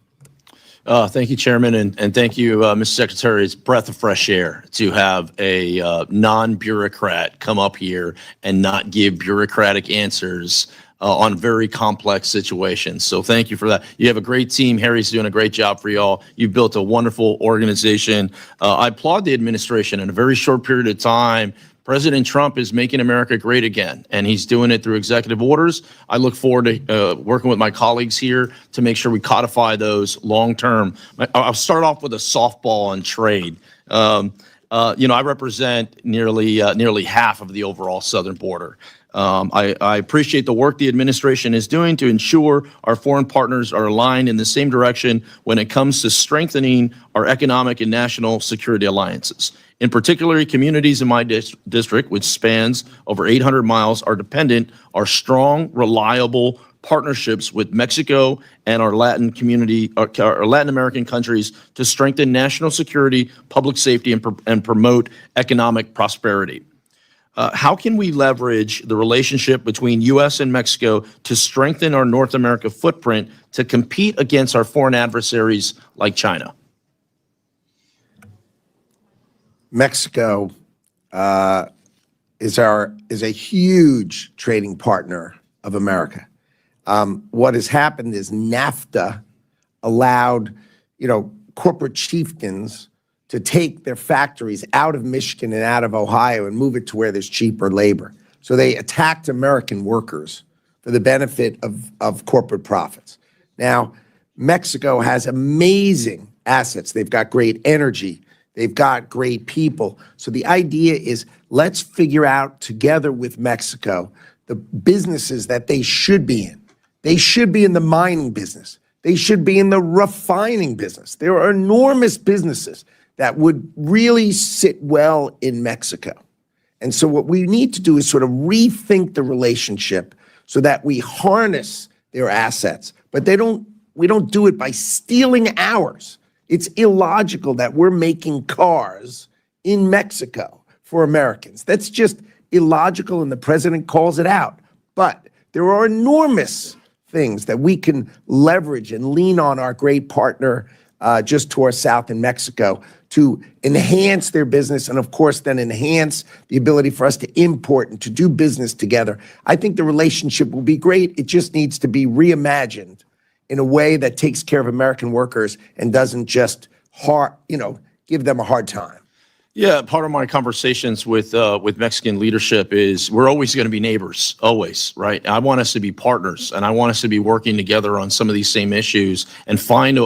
Thank you, Chairman, and thank you, Mr. Secretary. It's a breath of fresh air to have a non-bureaucrat come up here and not give bureaucratic answers on very complex situations. So thank you for that. You have a great team. Harry's doing a great job for y'all. You've built a wonderful organization. I applaud the administration. In a very short period of time, President Trump is making America great again, and he's doing it through executive orders. I look forward to working with my colleagues here to make sure we codify those long-term. I'll start off with a softball on trade. I represent nearly half of the overall southern border. I appreciate the work the administration is doing to ensure our foreign partners are aligned in the same direction when it comes to strengthening our economic and national security alliances. In particular, communities in my district, which spans over 800 miles, are dependent on strong, reliable partnerships with Mexico and our Latin American countries to strengthen national security, public safety, and promote economic prosperity. How can we leverage the relationship between U.S. and Mexico to strengthen our North America footprint to compete against our foreign adversaries like China? Mexico is a huge trading partner of America. What has happened is NAFTA allowed, corporate chieftains to take their factories out of Michigan and out of Ohio and move it to where there's cheaper labor. So they attacked American workers for the benefit of corporate profits. Now, Mexico has amazing assets. They've got great energy. They've got great people. So the idea is, let's figure out together with Mexico the businesses that they should be in. They should be in the mining business. They should be in the refining business. There are enormous businesses that would really sit well in Mexico. And so what we need to do is sort of rethink the relationship so that we harness their assets, but we don't do it by stealing ours. It's illogical that we're making cars in Mexico for Americans. That's just illogical, and the president calls it out. But there are enormous things that we can leverage and lean on our great partner just to our south in Mexico to enhance their business and, of course, then enhance the ability for us to import and to do business together. I think the relationship will be great. It just needs to be reimagined in a way that takes care of American workers and doesn't just give them a hard time. Yeah, part of my conversations with Mexican leadership is we're always going to be neighbors, always, right? I want us to be partners, and I want us to be working together on some of these same issues and find,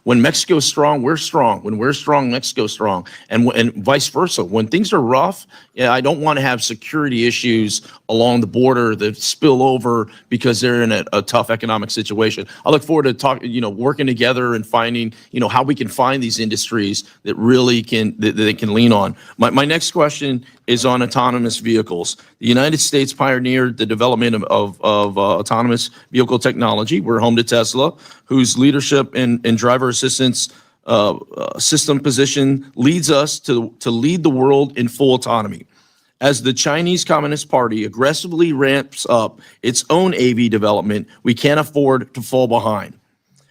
when Mexico's strong, we're strong. When we're strong, Mexico's strong, and vice versa. When things are rough, I don't want to have security issues along the border that spill over because they're in a tough economic situation. I look forward to working together and finding, how we can find these industries that really they can lean on. My next question is on autonomous vehicles. The United States pioneered the development of autonomous vehicle technology. We're home to Tesla, whose leadership in driver assistance system position leads us to lead the world in full autonomy. As the Chinese Communist Party aggressively ramps up its own AV development, we can't afford to fall behind.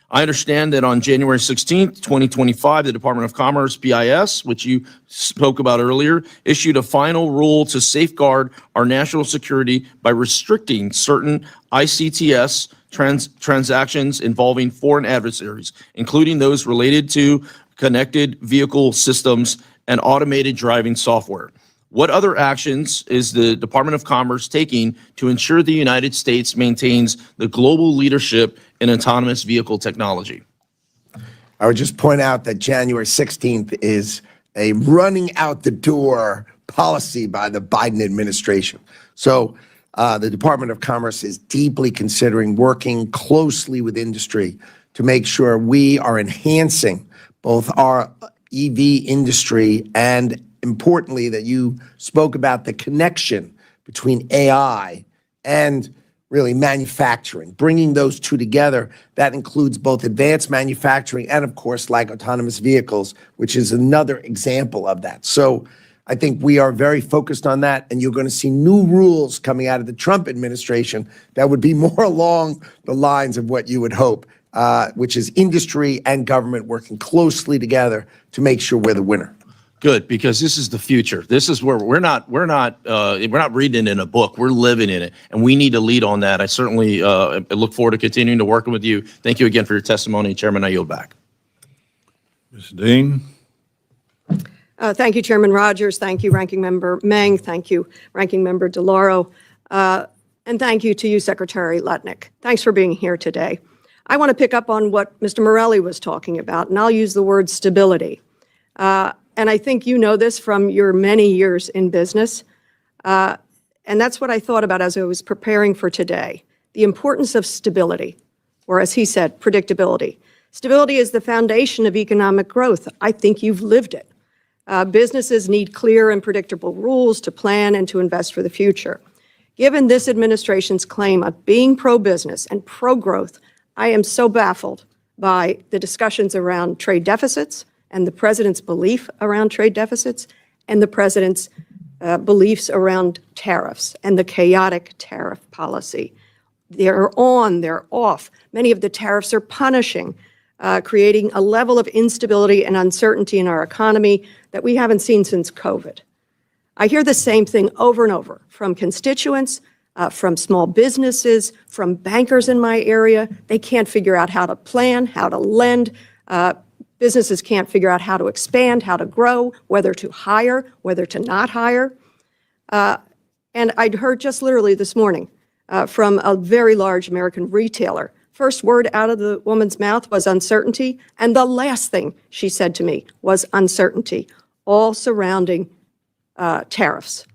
I understand that on January 16th, 2025, the Department of Commerce, BIS, which you spoke about earlier, issued a final rule to safeguard our national security by restricting certain ICTS transactions involving foreign adversaries, including those related to connected vehicle systems and automated driving software. What other actions is the Department of Commerce taking to ensure the United States maintains the global leadership in autonomous vehicle technology? I would just point out that January 16th is a running out the door policy by the Biden administration. So the Department of Commerce is deeply considering working closely with industry to make sure we are enhancing both our EV industry and, importantly, that you spoke about the connection between AI and really manufacturing, bringing those two together. That includes both advanced manufacturing and, of course, like autonomous vehicles, which is another example of that. So I think we are very focused on that, and you're going to see new rules coming out of the Trump administration that would be more along the lines of what you would hope, which is industry and government working closely together to make sure we're the winner. Good, because this is the future. This is where we're not reading it in a book. We're living in it, and we need to lead on that. I certainly look forward to continuing to working with you. Thank you again for your testimony, Chairman. I yield back. Ms. Dean? Thank you, Chairman Rogers. Thank you, Ranking Member Meng. Thank you, Ranking Member DeLauro. And thank you to you, Secretary Lutnick. Thanks for being here today. I want to pick up on what Mr. Morelli was talking about, and I'll use the word stability. And I think you know this from your many years in business. And that's what I thought about as I was preparing for today. The importance of stability, or as he said, predictability. Stability is the foundation of economic growth. I think you've lived it. Businesses need clear and predictable rules to plan and to invest for the future. Given this administration's claim of being pro-business and pro-growth, I am so baffled by the discussions around trade deficits and the president's belief around trade deficits and the president's beliefs around tariffs and the chaotic tariff policy. They're on, they're off. Many of the tariffs are punishing, creating a level of instability and uncertainty in our economy that we haven't seen since COVID. I hear the same thing over and over from constituents, from small businesses, from bankers in my area. They can't figure out how to plan, how to lend. Businesses can't figure out how to expand, how to grow, whether to hire, whether to not hire. And I'd heard just literally this morning from a very large American retailer. First word out of the woman's mouth was uncertainty, and the last thing she said to me was uncertainty, all surrounding tariffs.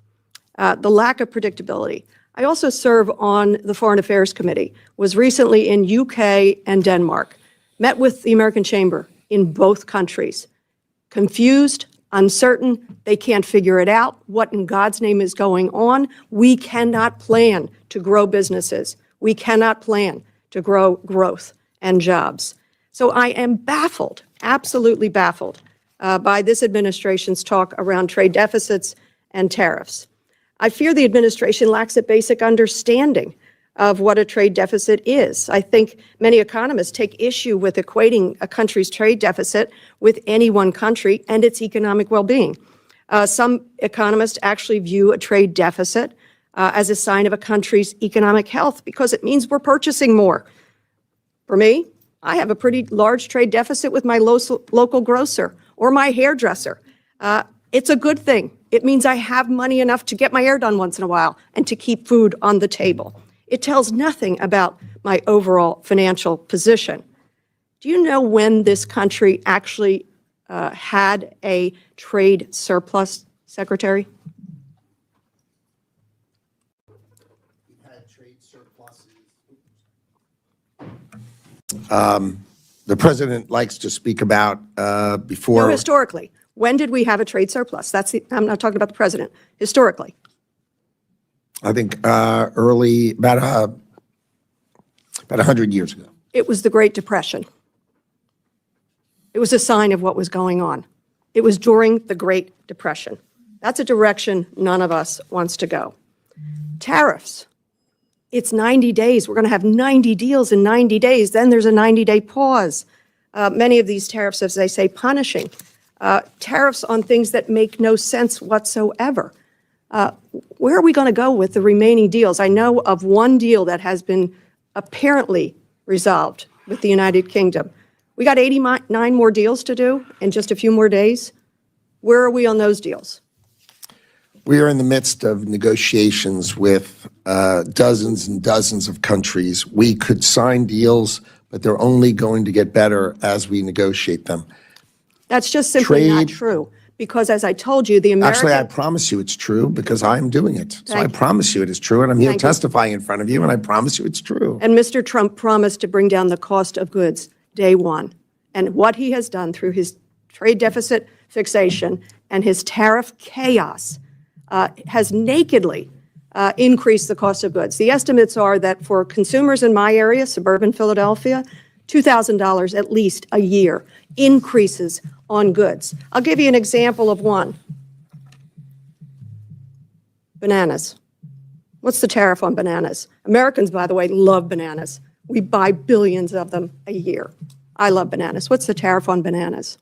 The lack of predictability. I also serve on the Foreign Affairs Committee, was recently in UK and Denmark, met with the American Chamber in both countries. Confused, uncertain, they can't figure it out. What in God's name is going on? We cannot plan to grow businesses. We cannot plan to grow growth and jobs. So I am baffled, absolutely baffled, by this administration's talk around trade deficits and tariffs. I fear the administration lacks a basic understanding of what a trade deficit is. I think many economists take issue with equating a country's trade deficit with any one country and its economic well-being. Some economists actually view a trade deficit as a sign of a country's economic health because it means we're purchasing more. For me, I have a pretty large trade deficit with my local grocer or my hairdresser. It's a good thing. It means I have money enough to get my hair done once in a while and to keep food on the table. It tells nothing about my overall financial position. Do you know when this country actually had a trade surplus, Secretary? The president likes to speak about before. No, historically. When did we have a trade surplus? I'm not talking about the president. Historically. I think early, about 100 years ago. It was the Great Depression. It was a sign of what was going on. It was during the Great Depression. That's a direction none of us wants to go. Tariffs. It's 90 days. We're going to have 90 deals in 90 days. Then there's a 90-day pause. Many of these tariffs, as they say, punishing. Tariffs on things that make no sense whatsoever. Where are we going to go with the remaining deals? I know of one deal that has been apparently resolved with the United Kingdom. We got 89 more deals to do in just a few more days. Where are we on those deals? We are in the midst of negotiations with dozens and dozens of countries. We could sign deals, but they're only going to get better as we negotiate them. That's just simply not Trade- true. Because as I told you, the American... Actually, I promise you it's true because I'm doing it. So I Thank you. promise you it is true, and I'm here Thank you. testifying in front of you, and I promise you it's true. And Mr. Trump promised to bring down the cost of goods day one. And what he has done through his trade deficit fixation and his tariff chaos has nakedly increased the cost of goods. The estimates are that for consumers in my area, suburban Philadelphia, $2,000 at least a year increases on goods. I'll give you an example of one. Bananas. What's the tariff on bananas? Americans, by the way, love bananas. We buy billions of them a year. I love bananas. What's the tariff on bananas?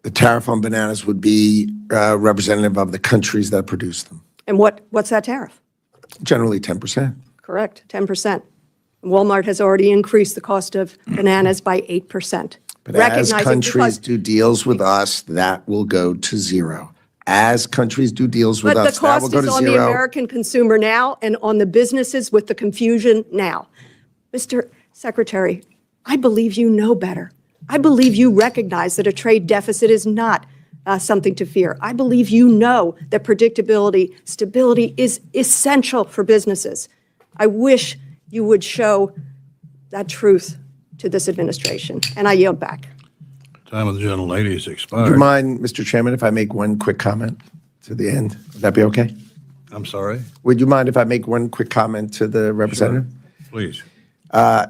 The tariff on bananas would be representative of the countries that produce them. And what's that tariff? Generally 10%. Correct, 10%. Walmart has already increased the cost of bananas by 8%. But as Recognizing countries because- do deals with us, that will go to zero. As countries do deals with But the us, that will cost go is to on the zero. American consumer now and on the businesses with the confusion now. Mr. Secretary, I believe you know better. I believe you recognize that a trade deficit is not something to fear. I believe you know that predictability, stability is essential for businesses. I wish you would show that truth to this administration, and I yield back. Time of the gentlelady has Do you expired. mind, Mr. Chairman, if I make one quick comment to the end? Would that be okay? I'm sorry, Would you mind if I make one quick comment to the representative? please.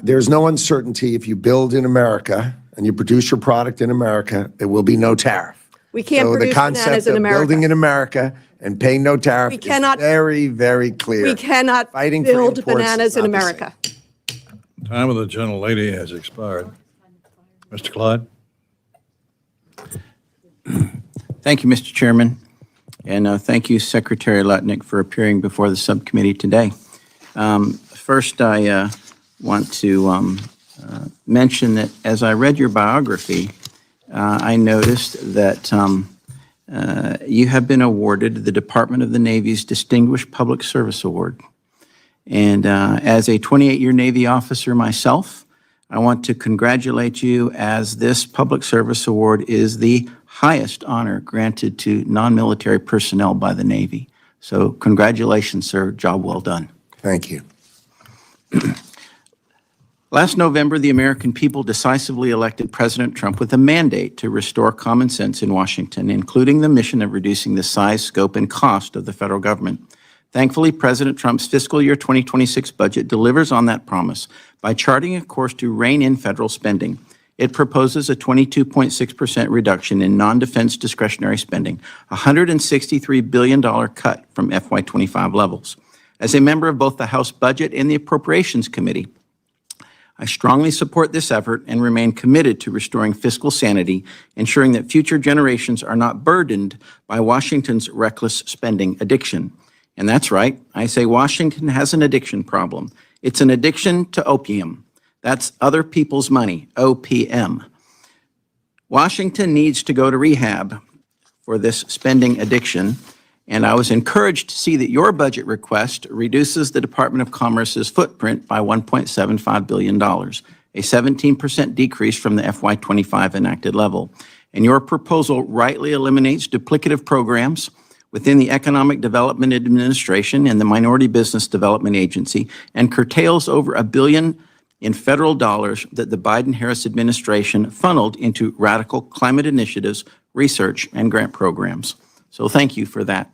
There's no uncertainty if you build in America and you produce your product in America, there will be no tariff. We can't So the produce bananas concept in of building in America. America and paying no tariff We is cannot- very, very clear. We cannot Fighting for build imports is bananas in not the same. America. Time of the gentlelady has expired. Mr. Clyde? Thank you, Mr. Chairman, and thank you, Secretary Lutnick, for appearing before the subcommittee today. First, I want to mention that as I read your biography, I noticed that you have been awarded the Department of the Navy's Distinguished Public Service Award. And as a 28-year Navy officer myself, I want to congratulate you, as this public service award is the highest honor granted to non-military personnel by the Navy. So congratulations, sir. Job well done. Thank you. Last November, the American people decisively elected President Trump with a mandate to restore common sense in Washington, including the mission of reducing the size, scope, and cost of the federal government. Thankfully, President Trump's fiscal year 2026 budget delivers on that promise by charting a course to rein in federal spending. It proposes a 22.6% reduction in non-defense discretionary spending, a $163 billion cut from FY25 levels. As a member of both the House Budget and the Appropriations Committee, I strongly support this effort and remain committed to restoring fiscal sanity, ensuring that future generations are not burdened by Washington's reckless spending addiction. And that's right, I say Washington has an addiction problem. It's an addiction to opium. That's other people's money, OPM. Washington needs to go to rehab for this spending addiction, and I was encouraged to see that your budget request reduces the Department of Commerce's footprint by $1.75 billion, a 17% decrease from the FY25 enacted level. And your proposal rightly eliminates duplicative programs within the Economic Development Administration and the Minority Business Development Agency, and curtails over $1 billion in federal dollars that the Biden-Harris administration funneled into radical climate initiatives, research, and grant programs. So thank you for that.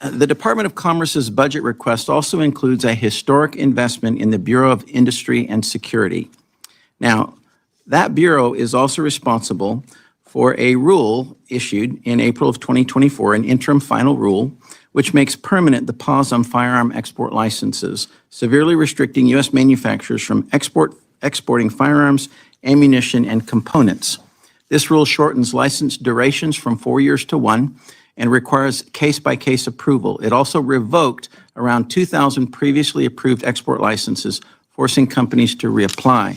The Department of Commerce's budget request also includes a historic investment in the Bureau of Industry and Security. Now, that bureau is also responsible for a rule issued in April of 2024, an interim final rule, which makes permanent the pause on firearm export licenses, severely restricting U.S. manufacturers from exporting firearms, ammunition, and components. This rule shortens license durations from 4 years to 1 and requires case-by-case approval. It also revoked around 2,000 previously approved export licenses, forcing companies to reapply.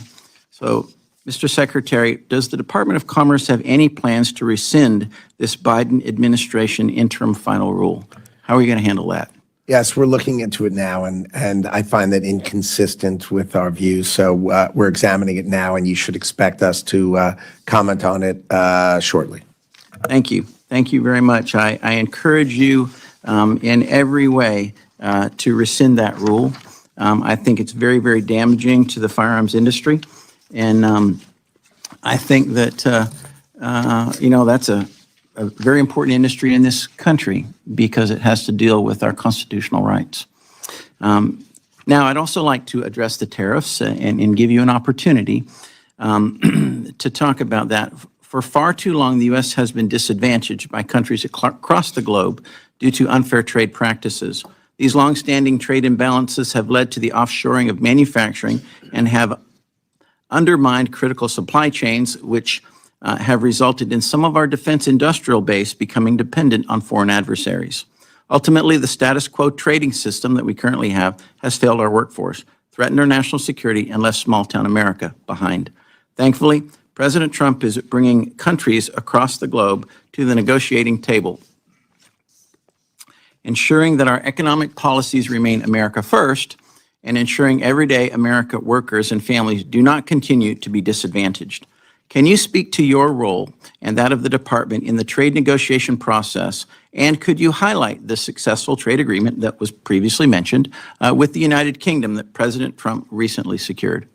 So, Mr. Secretary, does the Department of Commerce have any plans to rescind this Biden administration interim final rule? How are you going to handle that? Yes, we're looking into it now, and I find that inconsistent with our views. So we're examining it now, and you should expect us to comment on it shortly. Thank you. Thank you very much. I encourage you in every way to rescind that rule. I think it's very, very damaging to the firearms industry. And I think that, that's a very important industry in this country because it has to deal with our constitutional rights. Now, I'd also like to address the tariffs and give you an opportunity to talk about that. For far too long, the U.S. has been disadvantaged by countries across the globe due to unfair trade practices. These longstanding trade imbalances have led to the offshoring of manufacturing and have undermined critical supply chains, which have resulted in some of our defense industrial base becoming dependent on foreign adversaries. Ultimately, the status quo trading system that we currently have has failed our workforce, threatened our national security, and left small-town America behind. Thankfully, President Trump is bringing countries across the globe to the negotiating table, ensuring that our economic policies remain America first, and ensuring everyday America workers and families do not continue to be disadvantaged. Can you speak to your role and that of the department in the trade negotiation process, and could you highlight the successful trade agreement that was previously mentioned with the United Kingdom that President Trump recently secured?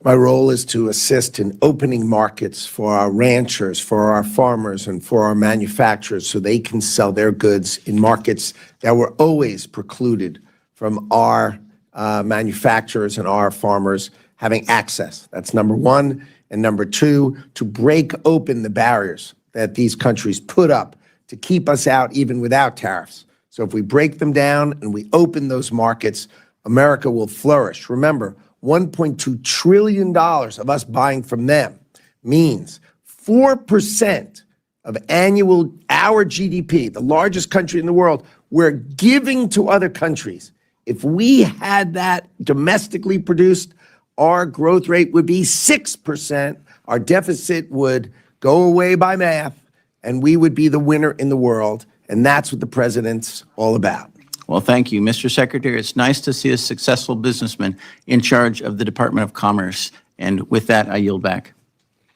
My role is to assist in opening markets for our ranchers, for our farmers, and for our manufacturers so they can sell their goods in markets that were always precluded from our manufacturers and our farmers having access. That's number one. And number two, to break open the barriers that these countries put up to keep us out even without tariffs. So if we break them down and we open those markets, America will flourish. Remember, $1.2 trillion of us buying from them means 4% of our GDP, the largest country in the world, we're giving to other countries. If we had that domestically produced, our growth rate would be 6%. Our deficit would go away by math, and we would be the winner in the world. And that's what the president's all about. Well, thank you, Mr. Secretary. It's nice to see a successful businessman in charge of the Department of Commerce. And with that, I yield back.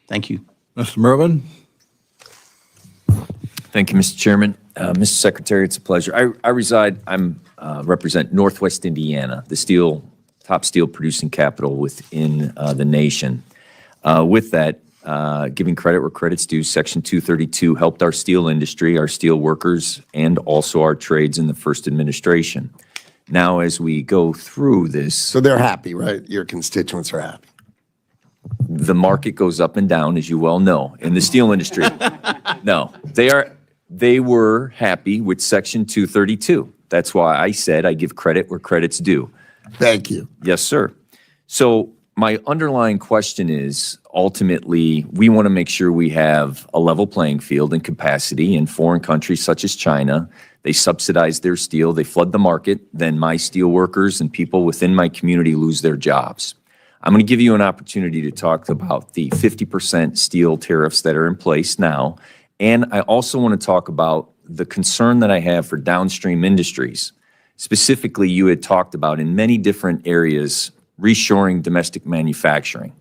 Thank you. Mr. Mervin? Thank you, Mr. Chairman. Mr. Secretary, it's a pleasure. I represent Northwest Indiana, the top steel producing capital within the nation. With that, giving credit where credit's due, Section 232 helped our steel industry, our steel workers, and also our trades in the first administration. Now, as we go through this, So they're happy, right? Your constituents are happy. the market goes up and down, as you well know, in the steel industry. No, they were happy with Section 232. That's why I said I give credit where credit's due. Thank you. Yes, sir. So my underlying question is, ultimately, we want to make sure we have a level playing field and capacity in foreign countries such as China. They subsidize their steel, they flood the market, then my steel workers and people within my community lose their jobs. I'm going to give you an opportunity to talk about the 50% steel tariffs that are in place now. And I also want to talk about the concern that I have for downstream industries. Specifically, you had talked about in many different areas, reshoring domestic manufacturing.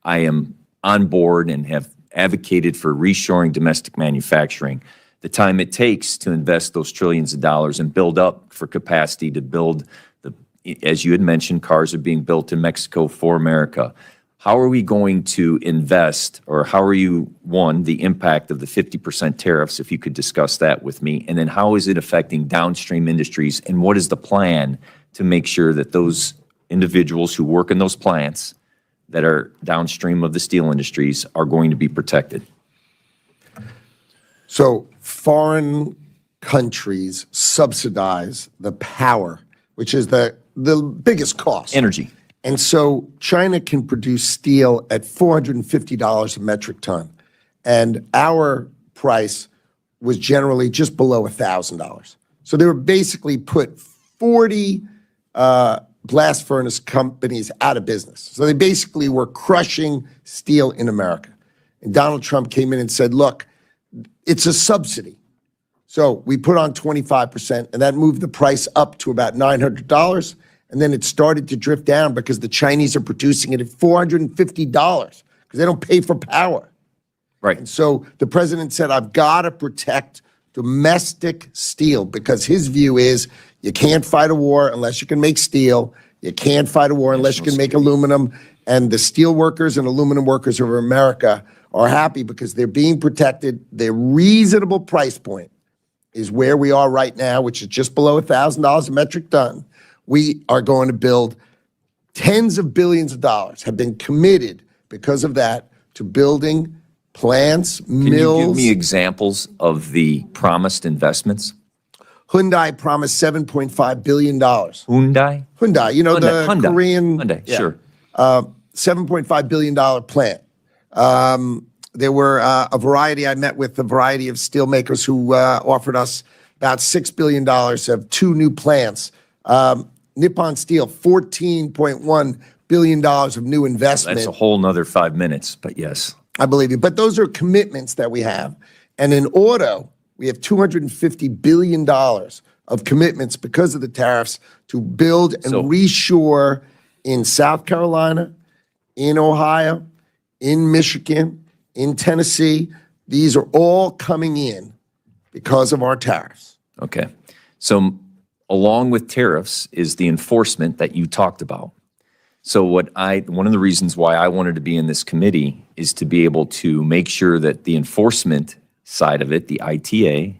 I am on board and have advocated for reshoring domestic manufacturing. The time it takes to invest those trillions of dollars and build up for capacity to build as you had mentioned, cars are being built in Mexico for America. How are we going to invest, or how are you, one, the impact of the 50% tariffs, if you could discuss that with me, and then how is it affecting downstream industries, and what is the plan to make sure that those individuals who work in those plants that are downstream of the steel industries are going to be protected? So foreign countries subsidize the power, which is the biggest cost. Energy. And so China can produce steel at $450 a metric ton. And our price was generally just below $1,000. So they were basically put 40 blast furnace companies out of business. So they basically were crushing steel in America. And Donald Trump came in and said, look, it's a subsidy. So we put on 25%, and that moved the price up to about $900. And then it started to drift down because the Chinese are producing it at $450 because they don't pay for power. Right. And so the president said, I've got to protect domestic steel because his view is you can't fight a war unless you can make steel. You can't fight a war unless you can make aluminum. And the steel workers and aluminum workers of America are happy because they're being protected. Their reasonable price point is where we are right now, which is just below $1,000 a metric ton. We are going to build tens of billions of dollars have been committed because of that to building plants, mills. Can you give me examples of the promised investments? Hyundai promised $7.5 billion. Hyundai? Hyundai, you know, the Hyundai. Korean. Hyundai, yeah. sure. $7.5 billion plant. There were a variety, I met with a variety of steelmakers who offered us about $6 billion of two new plants. Nippon Steel, $14.1 billion of new investment. That's a whole nother 5 minutes, but yes. I believe you. But those are commitments that we have. And in auto, we have $250 billion of commitments because of the tariffs to build and reshore in South Carolina, in Ohio, in Michigan, in Tennessee. These are all coming in because of our tariffs. Okay. So along with tariffs is the enforcement that you talked about. So one of the reasons why I wanted to be in this committee is to be able to make sure that the enforcement side of it, the ITA,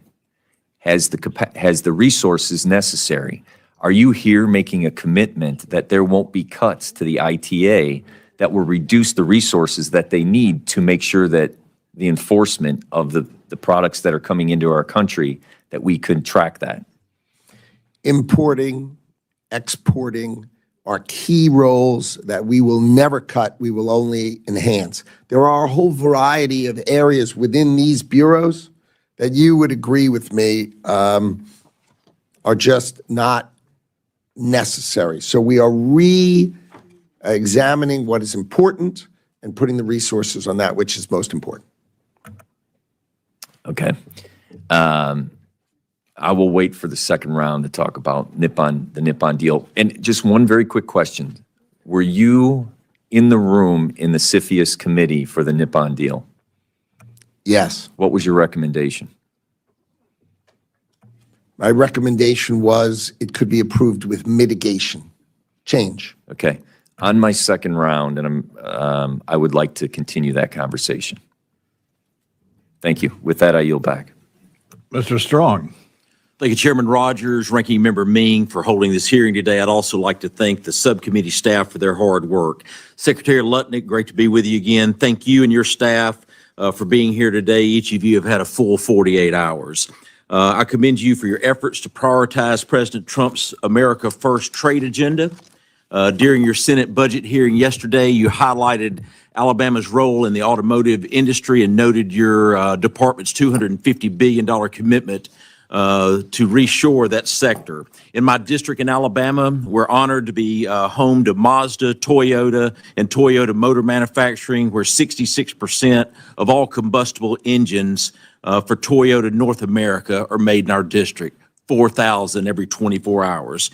has the resources necessary. Are you here making a commitment that there won't be cuts to the ITA that will reduce the resources that they need to make sure that the enforcement of the products that are coming into our country, that we could track that? Importing, exporting, are key roles that we will never cut, we will only enhance. There are a whole variety of areas within these bureaus that you would agree with me are just not necessary. So we are re-examining what is important and putting the resources on that which is most important. Okay. I will wait for the second round to talk about the Nippon deal. And just one very quick question. Were you in the room in the CFIUS committee for the Nippon deal? Yes. What was your recommendation? My recommendation was it could be approved with mitigation, change. Okay. On my second round, and I would like to continue that conversation. Thank you. With that, I yield back. Mr. Strong. Thank you, Chairman Rogers, Ranking Member Ming, for holding this hearing today. I'd also like to thank the subcommittee staff for their hard work. Secretary Lutnick, great to be with you again. Thank you and your staff for being here today. Each of you have had a full 48 hours. I commend you for your efforts to prioritize President Trump's America First trade agenda. During your Senate budget hearing yesterday, you highlighted Alabama's role in the automotive industry and noted your department's $250 billion commitment to reshore that sector. In my district in Alabama, we're honored to be home to Mazda, Toyota, and Toyota Motor Manufacturing, where 66% of all combustible engines for Toyota North America are made in our district, 4,000 every 24 hours.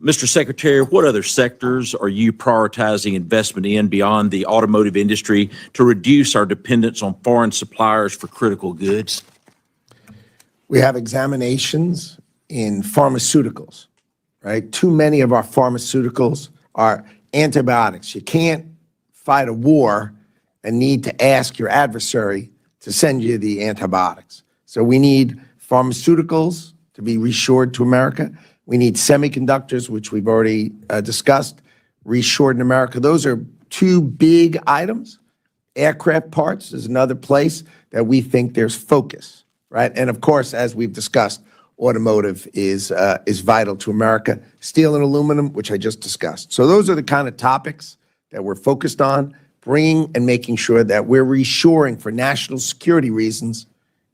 Mr. Secretary, what other sectors are you prioritizing investment in beyond the automotive industry to reduce our dependence on foreign suppliers for critical goods? We have examinations in pharmaceuticals, right? Too many of our pharmaceuticals are antibiotics. You can't fight a war and need to ask your adversary to send you the antibiotics. So we need pharmaceuticals to be reshored to America. We need semiconductors, which we've already discussed, reshored in America. Those are two big items. Aircraft parts is another place that we think there's focus, right? And of course, as we've discussed, automotive is vital to America. Steel and aluminum, which I just discussed. So those are the kind of topics that we're focused on, bringing and making sure that we're reshoring for national security reasons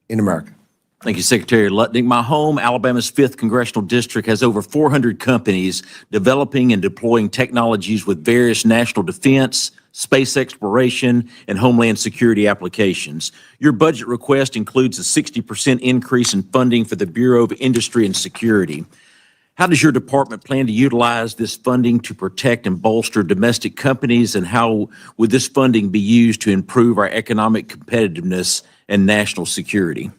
in America. Thank you, Secretary Lutnick. My home, Alabama's 5th Congressional District, has over 400 companies developing and deploying technologies with various national defense, space exploration, and homeland security applications. Your budget request includes a 60% increase in funding for the Bureau of Industry and Security. How does your department plan to utilize this funding to protect and bolster domestic companies, and how would this funding be used to improve our economic competitiveness and national security?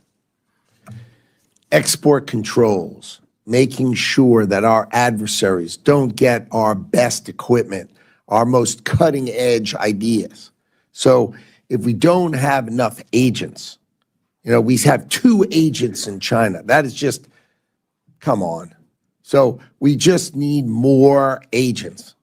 Export controls, making sure that our adversaries don't get our best equipment, our most cutting edge ideas. So if we don't have enough agents, we have 2 agents in China. That is just, come on. So we just need more agents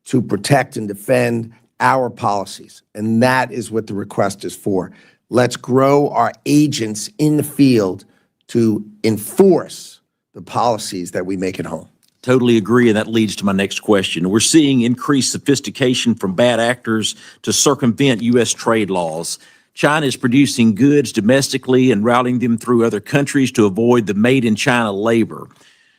to protect and defend our policies. And that is what the request is for. Let's grow our agents in the field to enforce the policies that we make at home. Totally agree, and that leads to my next question. We're seeing increased sophistication from bad actors to circumvent U.S. trade laws. China is producing goods domestically and routing them through other countries to avoid the Made in China label.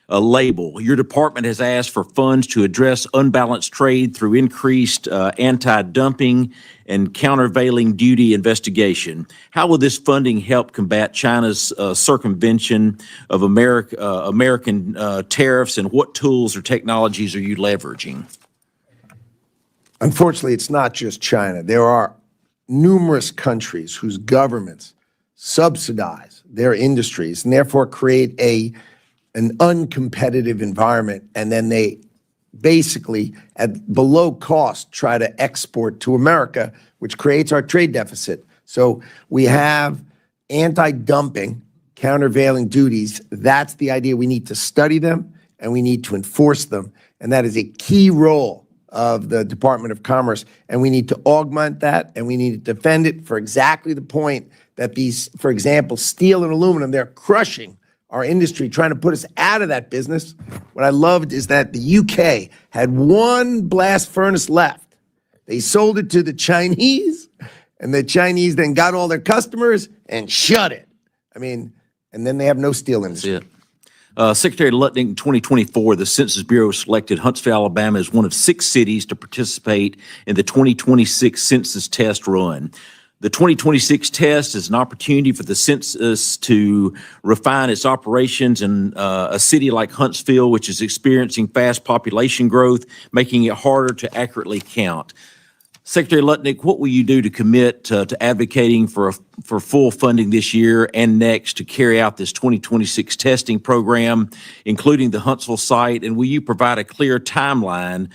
Your department has asked for funds to address unbalanced trade through increased anti-dumping and countervailing duty investigation. How will this funding help combat China's circumvention of American tariffs, and what tools or technologies are you leveraging? Unfortunately, it's not just China. There are numerous countries whose governments subsidize their industries and therefore create an uncompetitive environment, and then they basically at below cost try to export to America, which creates our trade deficit. So we have anti-dumping, countervailing duties. That's the idea. We need to study them and we need to enforce them. And that is a key role of the Department of Commerce. And we need to augment that, and we need to defend it for exactly the point that these, for example, steel and aluminum, they're crushing our industry, trying to put us out of that business. What I loved is that the UK had one blast furnace left. They sold it to the Chinese, and the Chinese then got all their customers and shut it. I mean, and then they have no steel industry. That's it. Secretary Lutnick, in 2024, the Census Bureau selected Huntsville, Alabama as one of 6 cities to participate in the 2026 census test run. The 2026 test is an opportunity for the census to refine its operations in a city like Huntsville, which is experiencing fast population growth, making it harder to accurately count. Secretary Lutnick, what will you do to commit to advocating for full funding this year and next to carry out this 2026 testing program, including the Huntsville site? And will you provide a clear timeline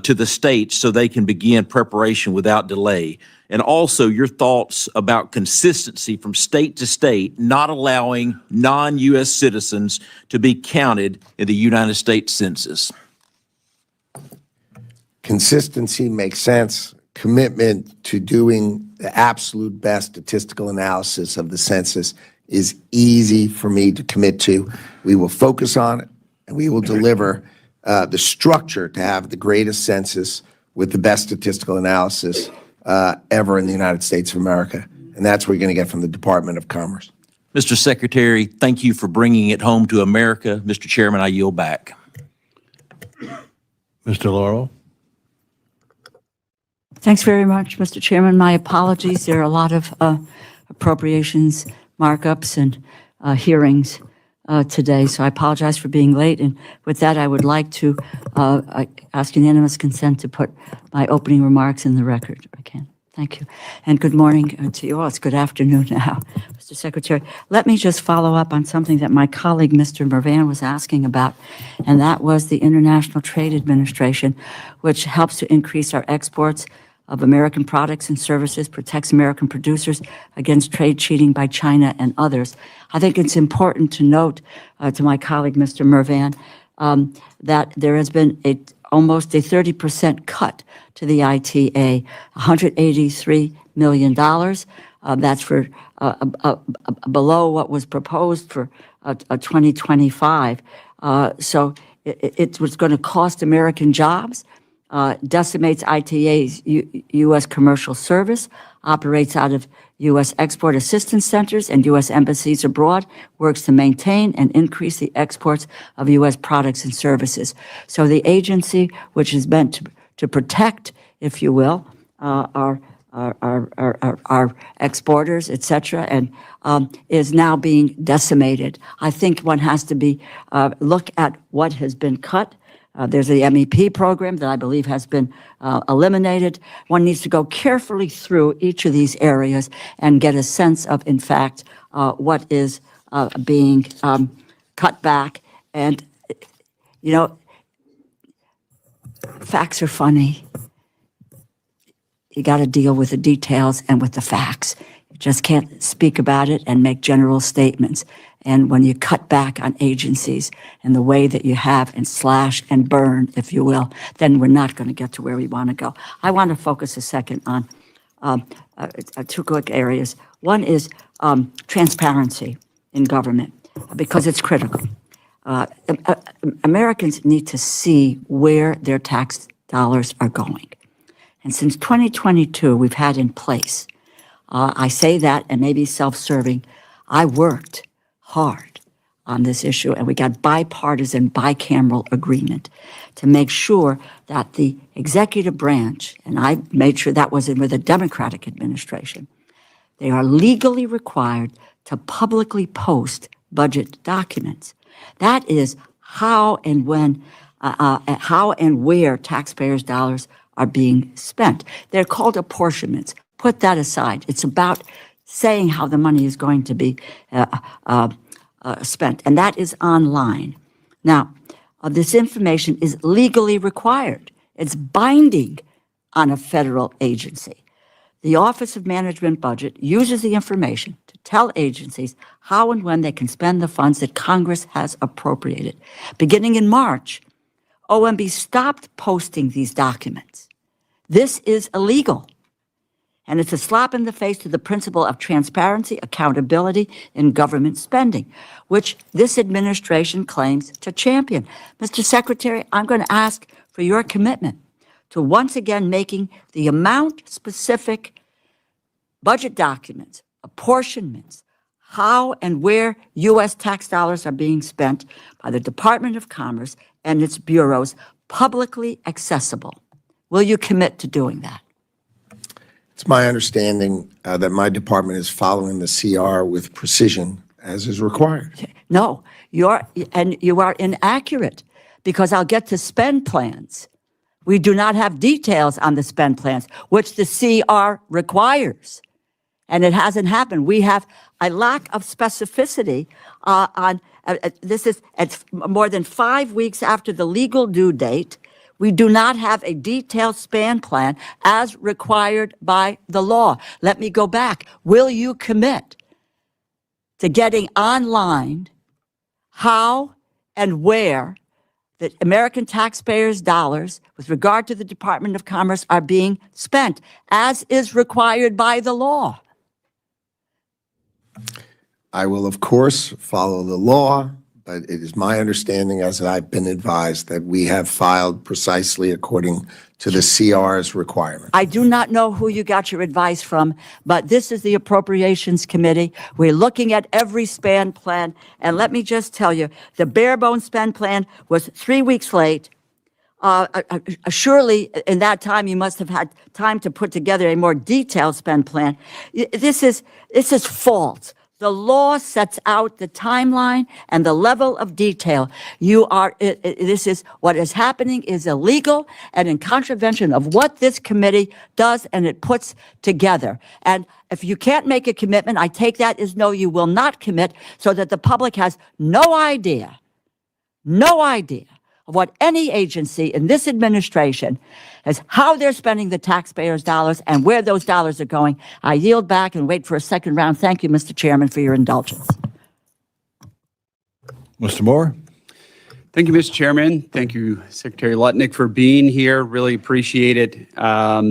to the states so they can begin preparation without delay? And also your thoughts about consistency from state to state, not allowing non-U.S. citizens to be counted in the United States Census. Consistency makes sense. Commitment to doing the absolute best statistical analysis of the census is easy for me to commit to. We will focus on it, and we will deliver the structure to have the greatest census with the best statistical analysis ever in the United States of America. And that's what we're going to get from the Department of Commerce. Mr. Secretary, thank you for bringing it home to America. Mr. Chairman, I yield back. Mr. Laurel? Thanks very much, Mr. Chairman. My apologies. There are a lot of appropriations, markups, and hearings today, so I apologize for being late. And with that, I would like to ask unanimous consent to put my opening remarks in the record, if I can. Thank you. And good morning to you all. It's good afternoon now, Mr. Secretary. Let me just follow up on something that my colleague, Mr. Mervan, was asking about, and that was the International Trade Administration, which helps to increase our exports of American products and services, protects American producers against trade cheating by China and others. I think it's important to note to my colleague, Mr. Mervan, that there has been almost a 30% cut to the ITA, $183 million. That's for below what was proposed for 2025. So it was going to cost American jobs. Decimates ITA's U.S. commercial service, operates out of U.S. export assistance centers and U.S. embassies abroad, works to maintain and increase the exports of U.S. products and services. So the agency, which is meant to protect, if you will, our exporters, et cetera, and is now being decimated. I think one has to be look at what has been cut. There's the MEP program that I believe has been eliminated. One needs to go carefully through each of these areas and get a sense of, in fact, what is being cut back. And, you know, facts are funny. You got to deal with the details and with the facts. You just can't speak about it and make general statements. And when you cut back on agencies in the way that you have and slash and burn, if you will, then we're not going to get to where we want to go. I want to focus a second on 2 quick areas. One is transparency in government, because it's critical. Americans need to see where their tax dollars are going. And since 2022, we've had in place, I say that and maybe self-serving, I worked hard on this issue, and we got bipartisan, bicameral agreement to make sure that the executive branch, and I made sure that was in with a Democratic administration, they are legally required to publicly post budget documents. That is how and when, how and where taxpayers' dollars are being spent. They're called apportionments. Put that aside. It's about saying how the money is going to be spent, and that is online. Now, this information is legally required. It's binding on a federal agency. The Office of Management Budget uses the information to tell agencies how and when they can spend the funds that Congress has appropriated. Beginning in March, OMB stopped posting these documents. This is illegal. And it's a slap in the face to the principle of transparency, accountability in government spending, which this administration claims to champion. Mr. Secretary, I'm going to ask for your commitment to once again making the amount-specific budget documents, apportionments, how and where U.S. tax dollars are being spent by the Department of Commerce and its bureaus publicly accessible. Will you commit to doing that? It's my understanding that my department is following the CR with precision as is required. No, you are inaccurate, because I'll get to spend plans. We do not have details on the spend plans, which the CR requires. And it hasn't happened. We have a lack of specificity on this is it's more than 5 weeks after the legal due date. We do not have a detailed spend plan as required by the law. Let me go back. Will you commit to getting online how and where the American taxpayers' dollars with regard to the Department of Commerce are being spent as is required by the law? I will, of course, follow the law, but it is my understanding, as I've been advised, that we have filed precisely according to the CR's requirement. I do not know who you got your advice from, but this is the Appropriations Committee. We're looking at every spend plan. And let me just tell you, the bare bones spend plan was 3 weeks late. Surely in that time, you must have had time to put together a more detailed spend plan. This is false. The law sets out the timeline and the level of detail. This is what is happening is illegal and in contravention of what this committee does and it puts together. And if you can't make a commitment, I take that as no, you will not commit, so that the public has no idea of what any agency in this administration is, how they're spending the taxpayers' dollars and where those dollars are going. I yield back and wait for a second round. Thank you, Mr. Chairman, for your indulgence. Mr. Moore? Thank you, Mr. Chairman. Thank you, Secretary Lutnick, for being here. Really appreciate it. A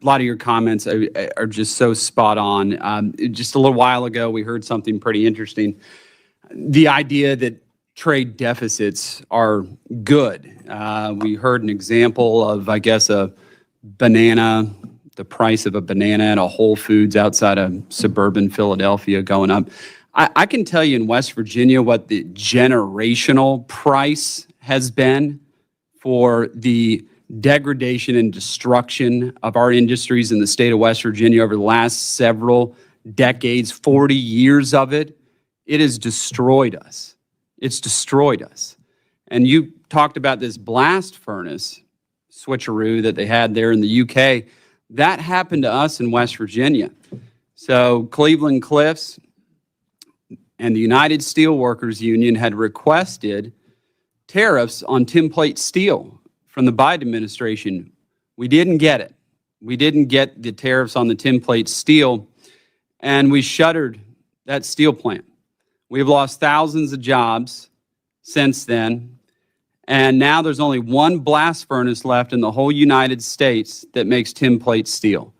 lot of your comments are just so spot on. Just a little while ago, we heard something pretty interesting. The idea that trade deficits are good. We heard an example of, I guess, a banana, the price of a banana at a Whole Foods outside of suburban Philadelphia going up. I can tell you in West Virginia what the generational price has been for the degradation and destruction of our industries in the state of West Virginia over the last several decades, 40 years of it. It has destroyed us. It's destroyed us. And you talked about this blast furnace switcheroo that they had there in the UK. That happened to us in West Virginia. So Cleveland Cliffs and the United Steelworkers Union had requested tariffs on tinplate steel from the Biden administration. We didn't get it. We didn't get the tariffs on the tinplate steel, and we shuttered that steel plant. We've lost thousands of jobs since then, and now there's only one blast furnace left in the whole United States that makes tinplate steel.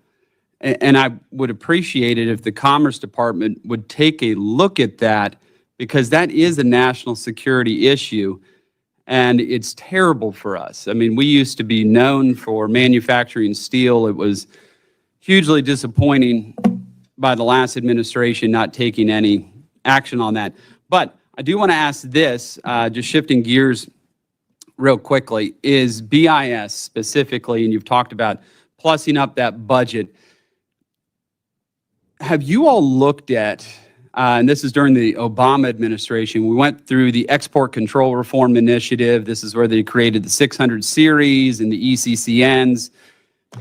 And I would appreciate it if the Commerce Department would take a look at that, because that is a national security issue, and it's terrible for us. I mean, we used to be known for manufacturing steel. It was hugely disappointing by the last administration not taking any action on that. But I do want to ask this, just shifting gears real quickly, is BIS specifically, and you've talked about plussing up that budget. Have you all looked at, and this is during the Obama administration, we went through the Export Control Reform Initiative. This is where they created the 600 series and the ECCNs.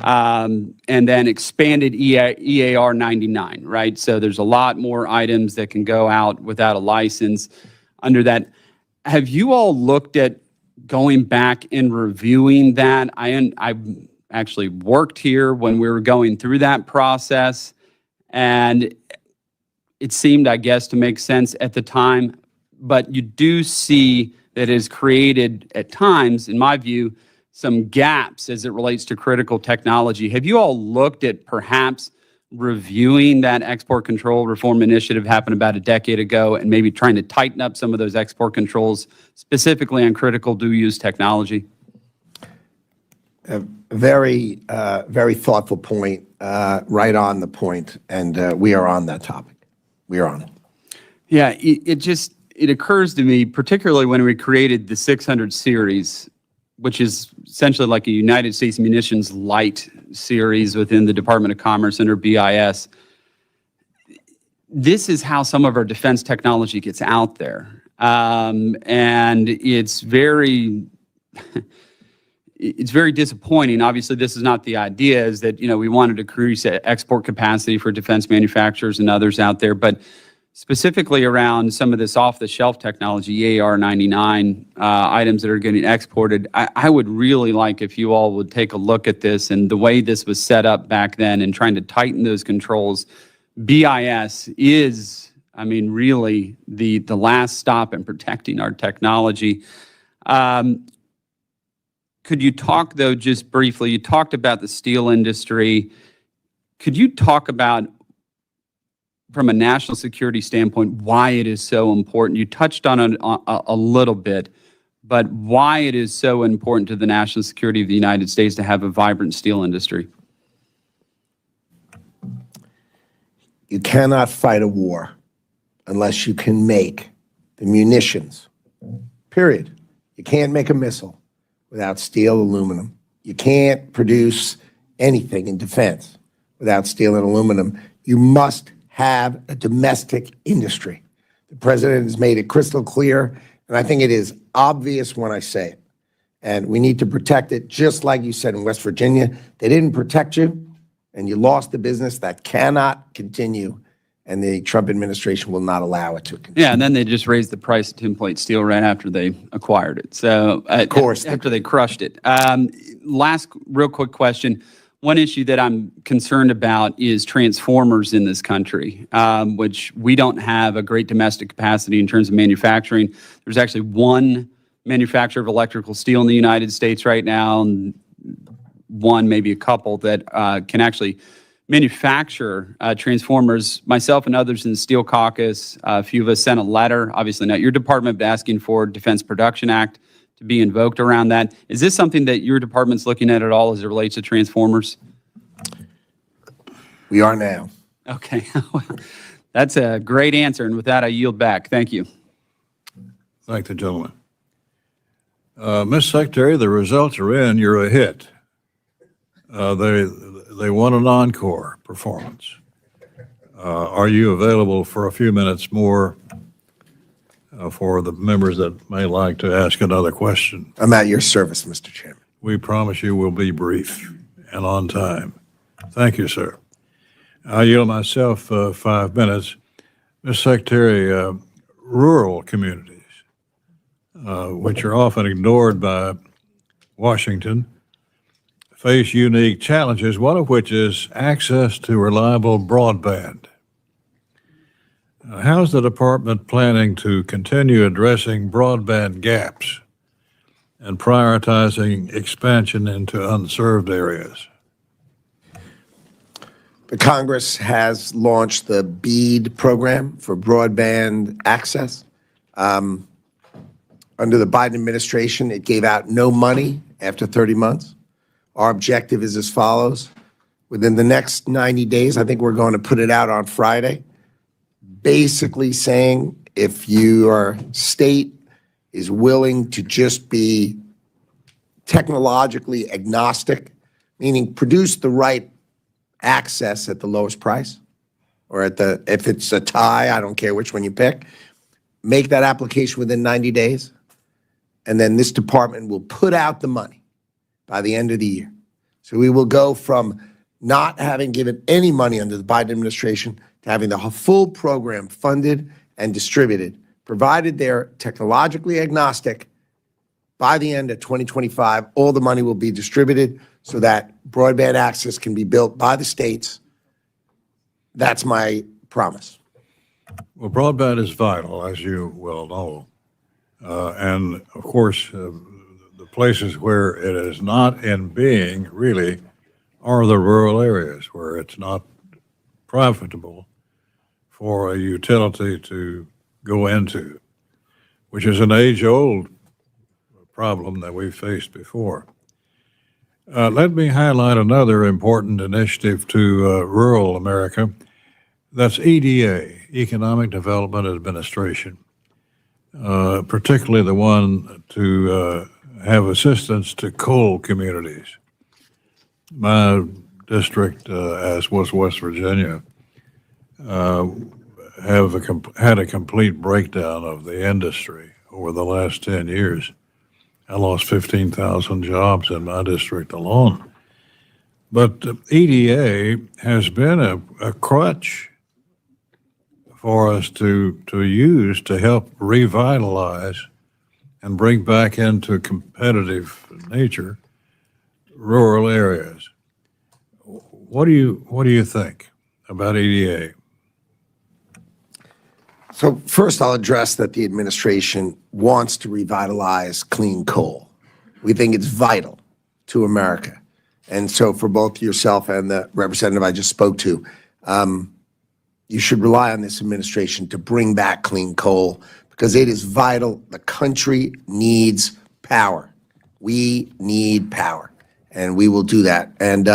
And then expanded EAR 99, right? So there's a lot more items that can go out without a license under that. Have you all looked at going back and reviewing that? I actually worked here when we were going through that process, and it seemed, I guess, to make sense at the time. But you do see that it has created, at times, in my view, some gaps as it relates to critical technology. Have you all looked at perhaps reviewing that export control reform initiative happened about a decade ago and maybe trying to tighten up some of those export controls, specifically on critical dual-use technology? Very thoughtful point, right on the point, and we are on that topic. We are on it. Yeah, it occurs to me, particularly when we created the 600 series, which is essentially like a United States Munitions Light series within the Department of Commerce under BIS. This is how some of our defense technology gets out there. And it's very, it's very disappointing. Obviously, this is not the idea, is that, we wanted to increase export capacity for defense manufacturers and others out there, but specifically around some of this off-the-shelf technology, AR-99 items that are getting exported, I would really like if you all would take a look at this and the way this was set up back then and trying to tighten those controls. BIS is, really the last stop in protecting our technology. Could you talk, though, just briefly, you talked about the steel industry. Could you talk about, from a national security standpoint, why it is so important? You touched on it a little bit, but why it is so important to the national security of the United States to have a vibrant steel industry? You cannot fight a war unless you can make the munitions, period. You can't make a missile without steel, aluminum. You can't produce anything in defense without steel and aluminum. You must have a domestic industry. The president has made it crystal clear, and I think it is obvious when I say it. And we need to protect it, just like you said in West Virginia. They didn't protect you, and you lost the business. That cannot continue, and the Trump administration will not allow it to continue. Yeah, and then they just raised the price of tin plate steel right after they acquired it. So, of course, after they crushed it. Last real quick question. One issue that I'm concerned about is transformers in this country, which we don't have a great domestic capacity in terms of manufacturing. There's actually one manufacturer of electrical steel in the United States right now, and one, maybe a couple, that can actually manufacture transformers. Myself and others in the Steel Caucus, a few of us sent a letter, obviously not your department, but asking for Defense Production Act to be invoked around that. Is this something that your department's looking at all as it relates to transformers? We are now. Okay. That's a great answer. And with that, I yield back. Thank you. Thank the gentleman. Ms. Secretary, the results are in. You're a hit. They won an encore performance. Are you available for a few minutes more for the members that may like to ask another question? I'm at your service, Mr. Chairman. We promise you will be brief and on time. Thank you, sir. I yield myself 5 minutes. Ms. Secretary, rural communities, which are often ignored by Washington, face unique challenges, one of which is access to reliable broadband. How's the department planning to continue addressing broadband gaps and prioritizing expansion into unserved areas? The Congress has launched the BEAD program for broadband access. Under the Biden administration, it gave out no money after 30 months. Our objective is as follows. Within the next 90 days, I think we're going to put it out on Friday, basically saying if your state is willing to just be technologically agnostic, meaning produce the right access at the lowest price, or if it's a tie, I don't care which one you pick, make that application within 90 days, and then this department will put out the money by the end of the year. So we will go from not having given any money under the Biden administration to having the full program funded and distributed, provided they're technologically agnostic. By the end of 2025, all the money will be distributed so that broadband access can be built by the states. That's my promise. Well, broadband is vital, as you well know. And of course, the places where it is not in being really are the rural areas where it's not profitable for a utility to go into, which is an age-old problem that we've faced before. Let me highlight another important initiative to rural America. That's EDA, Economic Development Administration, particularly the one to have assistance to coal communities. My district, as was West Virginia, had a complete breakdown of the industry over the last 10 years. I lost 15,000 jobs in my district alone. But EDA has been a crutch for us to use to help revitalize and bring back into competitive nature rural areas. What do you think about EDA? So first, I'll address that the administration wants to revitalize clean coal. We think it's vital to America. And so for both yourself and the representative I just spoke to, you should rely on this administration to bring back clean coal because it is vital. The country needs power. We need power, and we will do that. And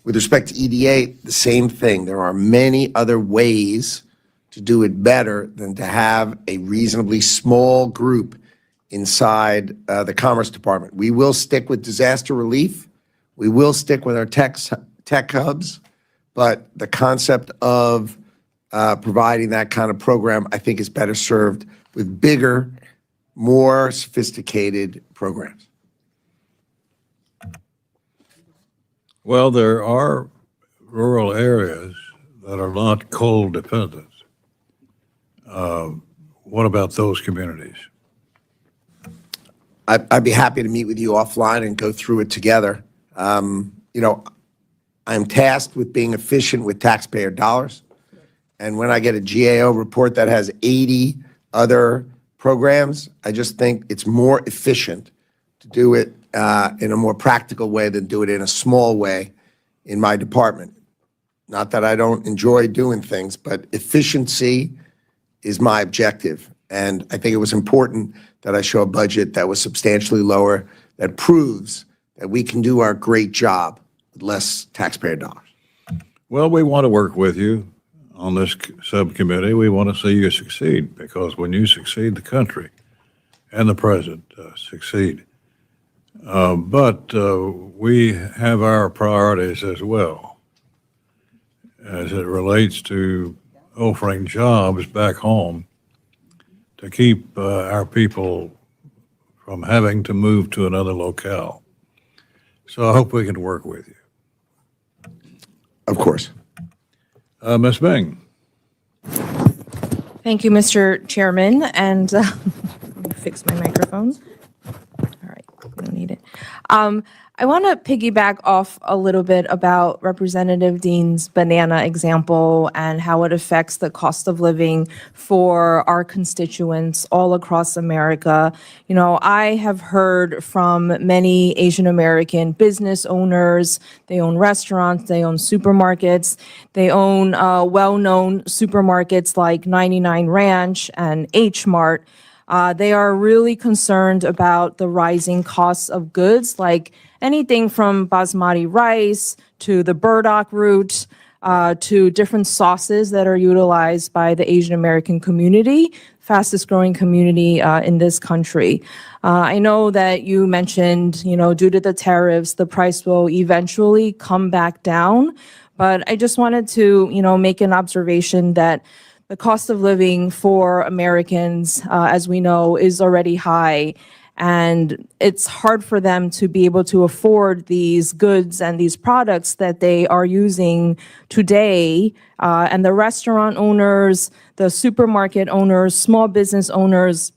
with respect to EDA, the same thing. There are many other ways to do it better than to have a reasonably small group inside the Commerce Department. We will stick with disaster relief. We will stick with our tech hubs, but the concept of providing that kind of program, I think, is better served with bigger, more sophisticated programs. Well, there are rural areas that are not coal dependent. What about those communities? I'd be happy to meet with you offline and go through it together. I'm tasked with being efficient with taxpayer dollars. And when I get a GAO report that has 80 other programs, I just think it's more efficient to do it in a more practical way than do it in a small way in my department. Not that I don't enjoy doing things, but efficiency is my objective. And I think it was important that I show a budget that was substantially lower, that proves that we can do our great job with less taxpayer dollars. Well, we want to work with you on this subcommittee. We want to see you succeed, because when you succeed, the country and the president succeed. But we have our priorities as well, as it relates to offering jobs back home to keep our people from having to move to another locale. So I hope we can work with you. Of course. Ms. Bing. Thank you, Mr. Chairman, and let me fix my microphone. All right, we don't need it. I want to piggyback off a little bit about Representative Dean's banana example and how it affects the cost of living for our constituents all across America. You know, I have heard from many Asian American business owners. They own restaurants, they own supermarkets, they own well-known supermarkets like 99 Ranch and H Mart. They are really concerned about the rising costs of goods, like anything from basmati rice to the burdock root to different sauces that are utilized by the Asian American community, fastest growing community in this country. I know that you mentioned, you know, due to the tariffs, the price will eventually come back down. But I just wanted to, you know, make an observation that the cost of living for Americans, as we know, is already high. And it's hard for them to be able to afford these goods and these products that they are using today. And the restaurant owners, the supermarket owners, small business owners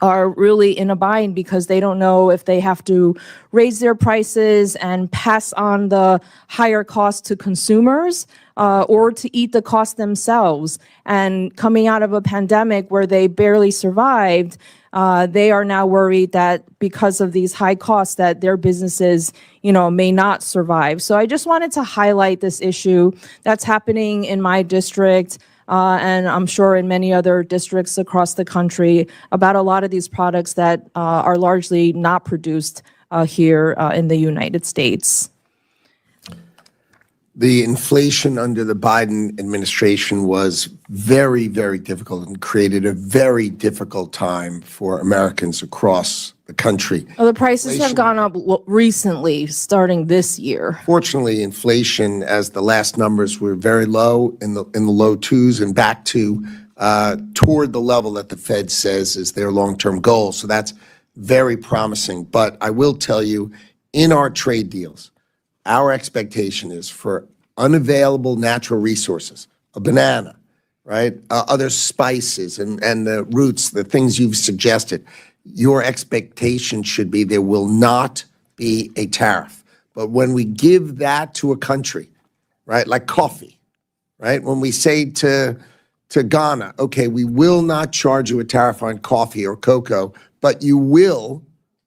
are really in a bind because they don't know if they have to raise their prices and pass on the higher cost to consumers or to eat the cost themselves. And coming out of a pandemic where they barely survived, they are now worried that because of these high costs that their businesses, may not survive. So I just wanted to highlight this issue that's happening in my district. And I'm sure in many other districts across the country about a lot of these products that are largely not produced here in the United States. The inflation under the Biden administration was very, very difficult and created a very difficult time for Americans across the country. Well, the prices have gone up recently, starting this year. Fortunately, inflation, as the last numbers were very low in the low twos and back to toward the level that the Fed says is their long-term goal. So that's very promising. But I will tell you, in our trade deals, our expectation is for unavailable natural resources, a banana, right? Other spices and the roots, the things you've suggested. Your expectation should be there will not be a tariff. But when we give that to a country, right, like coffee, right, when we say to Ghana, okay, we will not charge you a tariff on coffee or cocoa, but you will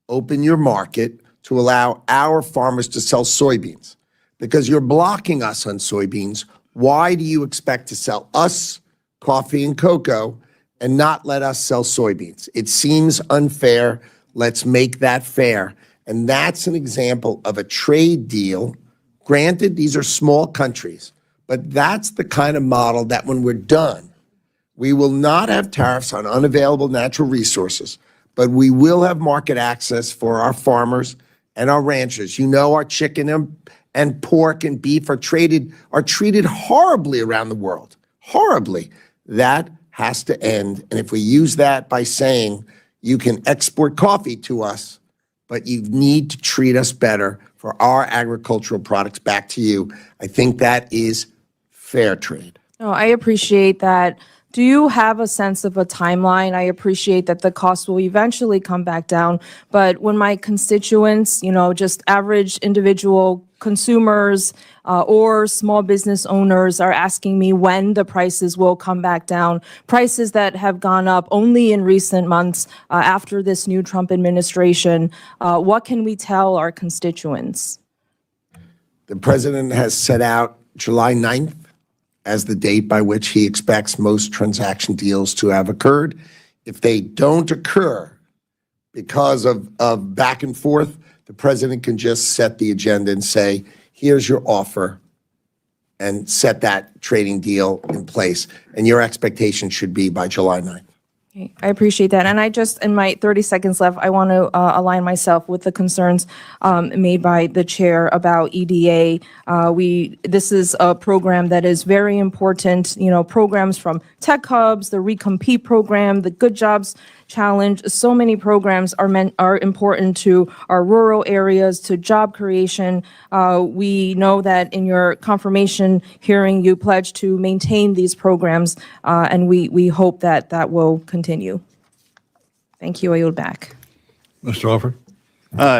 open your market to allow our farmers to sell soybeans. Because you're blocking us on soybeans, why do you expect to sell us coffee and cocoa and not let us sell soybeans? It seems unfair. Let's make that fair. And that's an example of a trade deal. Granted, these are small countries, but that's the kind of model that when we're done, we will not have tariffs on unavailable natural resources, but we will have market access for our farmers and our ranchers. Our chicken and pork and beef are treated horribly around the world. Horribly. That has to end. And if we use that by saying you can export coffee to us, but you need to treat us better for our agricultural products back to you, I think that is fair trade. No, I appreciate that. Do you have a sense of a timeline? I appreciate that the cost will eventually come back down, but when my constituents, just average individual consumers or small business owners are asking me when the prices will come back down, prices that have gone up only in recent months after this new Trump administration, what can we tell our constituents? The president has set out July 9th as the date by which he expects most transaction deals to have occurred. If they don't occur because of back and forth, the president can just set the agenda and say, here's your offer, and set that trading deal in place. And your expectation should be by July 9th. Okay, I appreciate that. And I just, in my 30 seconds left, I want to align myself with the concerns made by the chair about EDA. This is a program that is very important, programs from Tech Hubs, the Recompete program, the Good Jobs Challenge. So many programs are important to our rural areas, to job creation. We know that in your confirmation hearing, you pledged to maintain these programs, and we hope that will continue. Thank you. I yield back. Mr. Alford?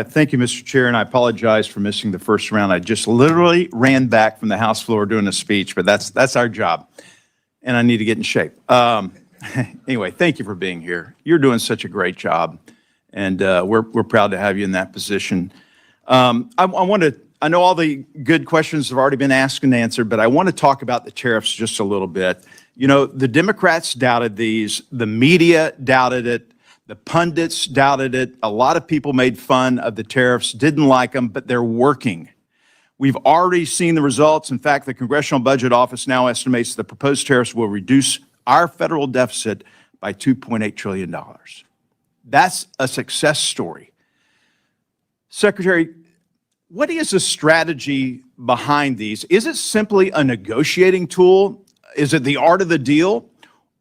Thank you, Mr. Chair, and I apologize for missing the first round. I just literally ran back from the House floor doing a speech, but that's our job, and I need to get in shape. Anyway, thank you for being here. You're doing such a great job, and we're proud to have you in that position. I know all the good questions have already been asked and answered, but I want to talk about the tariffs just a little bit. The Democrats doubted these, the media doubted it, the pundits doubted it. A lot of people made fun of the tariffs, didn't like them, but they're working. We've already seen the results. In fact, the Congressional Budget Office now estimates the proposed tariffs will reduce our federal deficit by $2.8 trillion. That's a success story. Secretary, what is the strategy behind these? Is it simply a negotiating tool? Is it the art of the deal?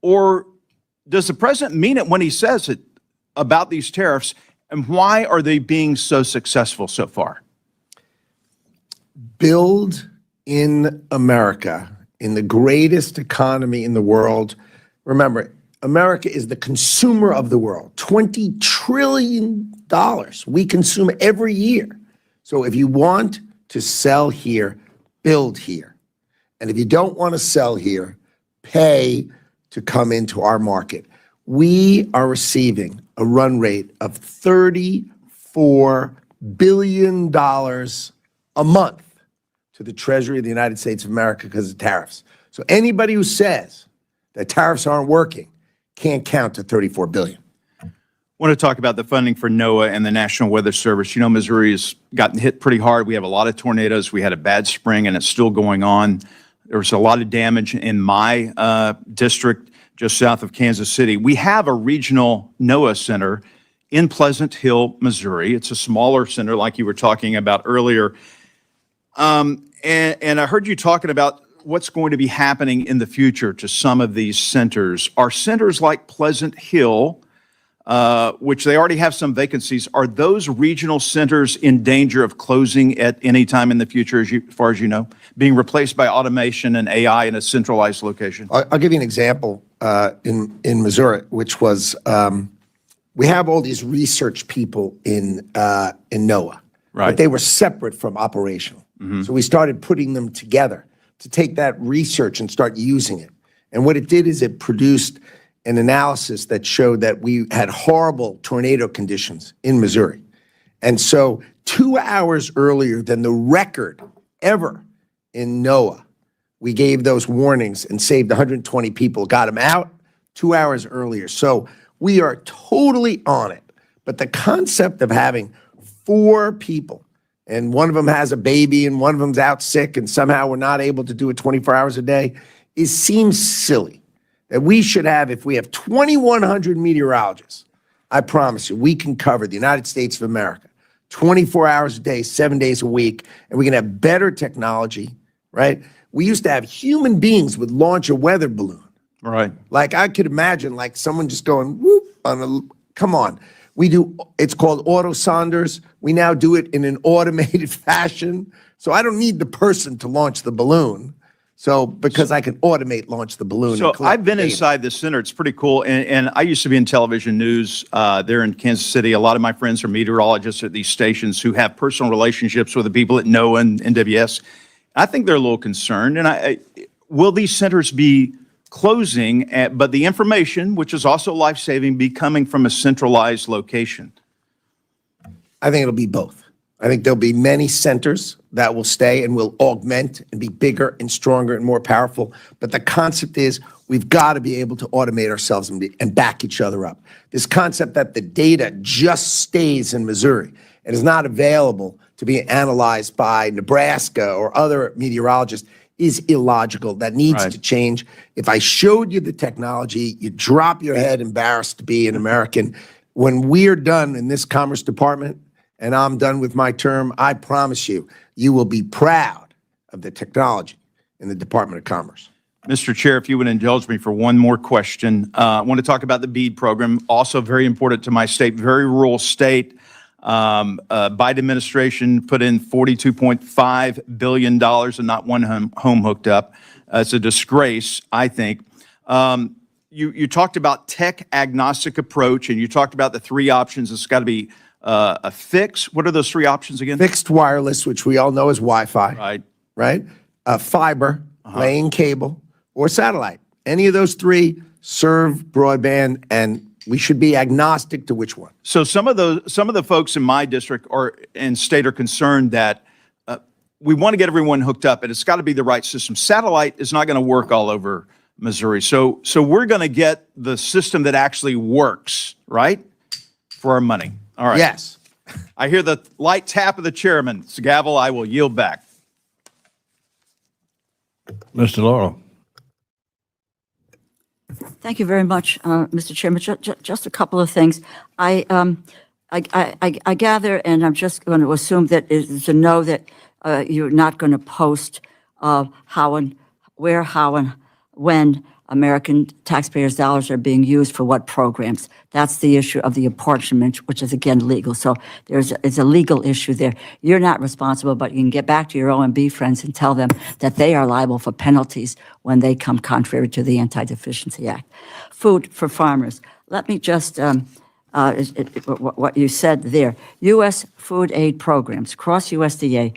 Or does the president mean it when he says it about these tariffs? And why are they being so successful so far? Build in America, in the greatest economy in the world. Remember, America is the consumer of the world. $20 trillion we consume every year. So if you want to sell here, build here. And if you don't want to sell here, pay to come into our market. We are receiving a run rate of $34 billion a month to the Treasury of the United States of America because of tariffs. So anybody who says that tariffs aren't working can't count to $34 billion. I want to talk about the funding for NOAA and the National Weather Service. You know, Missouri has gotten hit pretty hard. We have a lot of tornadoes. We had a bad spring, and it's still going on. There was a lot of damage in my district just south of Kansas City. We have a regional NOAA center in Pleasant Hill, Missouri. It's a smaller center like you were talking about earlier. And I heard you talking about what's going to be happening in the future to some of these centers. Are centers like Pleasant Hill, which they already have some vacancies, are those regional centers in danger of closing at any time in the future, as far as you know, being replaced by automation and AI in a centralized location? I'll give you an example in Missouri, which was we have all these research people in NOAA, but they were separate from operational. So we started putting them together to take that research and start using it. And what it did is it produced an analysis that showed that we had horrible tornado conditions in Missouri. And so 2 hours earlier than the record ever in NOAA, we gave those warnings and saved 120 people, got them out 2 hours earlier. So we are totally on it. But the concept of having 4 people, and one of them has a baby and one of them's out sick and somehow we're not able to do it 24 hours a day, seems silly. That we should have, if we have 2,100 meteorologists, I promise you, we can cover the United States of America 24 hours a day, 7 days a week, and we can have better technology, right? We used to have human beings would launch a weather balloon. Right. Like I could imagine like someone just going, whoop, come on. We do, it's called auto sonders. We now do it in an automated fashion. So I don't need the person to launch the balloon. So because I can launch the balloon. So I've been inside the center. It's pretty cool. And I used to be in television news there in Kansas City. A lot of my friends are meteorologists at these stations who have personal relationships with the people at NOAA and NWS. I think they're a little concerned. And will these centers be closing, but the information, which is also life-saving, be coming from a centralized location? I think it'll be both. I think there'll be many centers that will stay and will augment and be bigger and stronger and more powerful. But the concept is we've got to be able to automate ourselves and back each other up. This concept that the data just stays in Missouri and is not available to be analyzed by Nebraska or other meteorologists is illogical. That needs to change. If I showed you the technology, you'd drop your head embarrassed to be an American. When we're done in this Commerce Department, and I'm done with my term, I promise you, you will be proud of the technology in the Department of Commerce. Mr. Chair, if you would indulge me for one more question. I want to talk about the BEAD program, also very important to my state, very rural state. Biden administration put in $42.5 billion and not one home hooked up. It's a disgrace, I think. You talked about tech agnostic approach, and you talked about the 3 options. It's got to be a fix. What are those 3 options again? Fixed wireless, which we all know is Wi-Fi. Right? Fiber, laying cable, or satellite. Any of those 3 serve broadband, and we should be agnostic to which one. So some of the folks in my district and state are concerned that we want to get everyone hooked up, and it's got to be the right system. Satellite is not going to work all over Missouri. So we're going to get the system that actually works, right, for our money. All right. Yes. I hear the light tap of the chairman. It's a gavel. I will yield back. Mr. Laurel. Thank you very much, Mr. Chairman. Just a couple of things. I gather, and I'm just going to assume that it's a no, that you're not going to post how and when American taxpayers' dollars are being used for what programs. That's the issue of the apportionment, which is again legal. So it's a legal issue there. You're not responsible, but you can get back to your OMB friends and tell them that they are liable for penalties when they come contrary to the Anti-Deficiency Act. Food for farmers. Let me just, what you said there. U.S. food aid programs, cross USDA,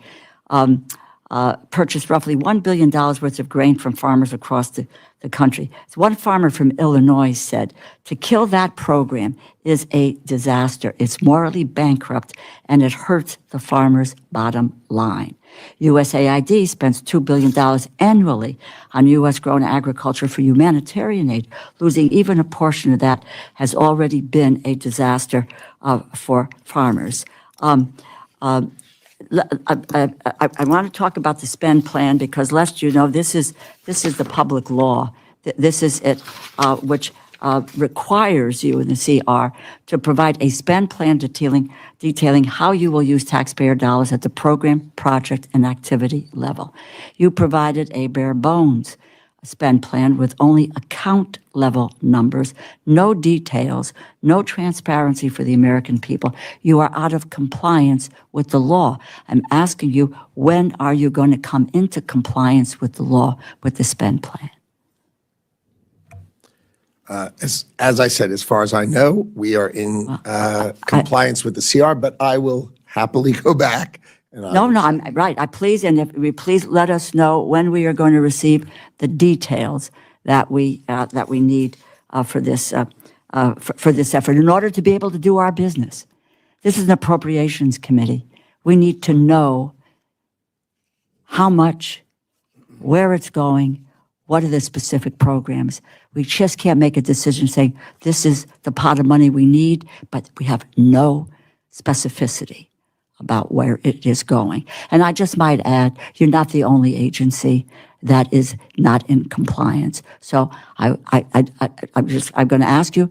purchased roughly $1 billion worth of grain from farmers across the country. So one farmer from Illinois said, to kill that program is a disaster. It's morally bankrupt, and it hurts the farmer's bottom line. USAID spends $2 billion annually on U.S.-grown agriculture for humanitarian aid. Losing even a portion of that has already been a disaster for farmers. I want to talk about the spend plan because, lest you know, this is the public law. This is it, which requires you in the CR to provide a spend plan detailing how you will use taxpayer dollars at the program, project, and activity level. You provided a bare bones spend plan with only account level numbers, no details, no transparency for the American people. You are out of compliance with the law. I'm asking you, when are you going to come into compliance with the law with the spend plan? As I said, as far as I know, we are in compliance with the CR, but I will happily go back. No, I'm right. Please let us know when we are going to receive the details that we need for this effort in order to be able to do our business. This is an appropriations committee. We need to know how much, where it's going, what are the specific programs. We just can't make a decision saying this is the pot of money we need, but we have no specificity about where it is going. And I just might add, you're not the only agency that is not in compliance. So I'm going to ask you,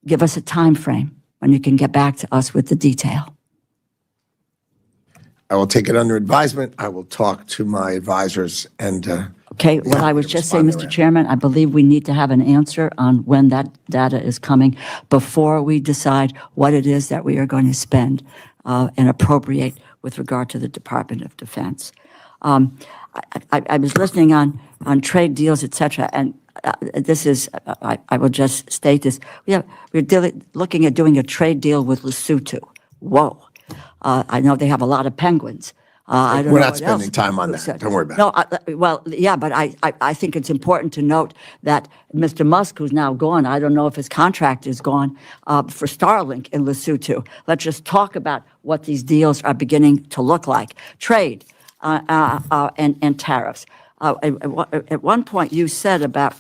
give us a time frame when you can get back to us with the detail. I will take it under advisement. I will talk to my advisors and okay, what I was just saying, Mr. Chairman, I believe we need to have an answer on when that data is coming before we decide what it is that we are going to spend and appropriate with regard to the Department of Defense. I was listening on trade deals, et cetera, and this is, I will just state this. We're looking at doing a trade deal with Lesotho. Whoa. I know they have a lot of penguins. I don't We're know not what spending else. time on that. Don't worry about it. Well, yeah, but I think it's important to note that Mr. Musk, who's now gone, I don't know if his contract is gone for Starlink in Lesotho. Let's just talk about what these deals are beginning to look like. Trade and tariffs. At one point, you said about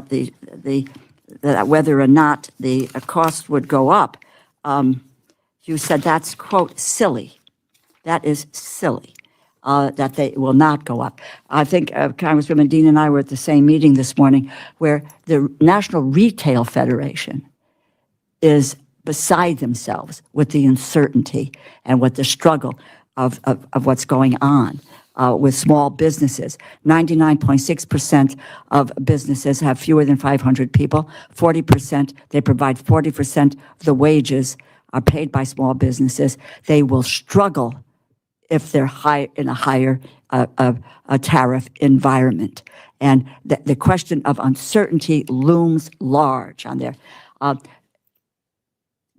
the whether or not the cost would go up. You said that's, quote, silly. That is silly, that they will not go up. I think Congresswoman Dean and I were at the same meeting this morning where the National Retail Federation is beside themselves with the uncertainty and with the struggle of what's going on with small businesses. 99.6% of businesses have fewer than 500 people. 40%, they provide 40% of the wages are paid by small businesses. They will struggle if they're in a higher tariff environment. And the question of uncertainty looms large on there.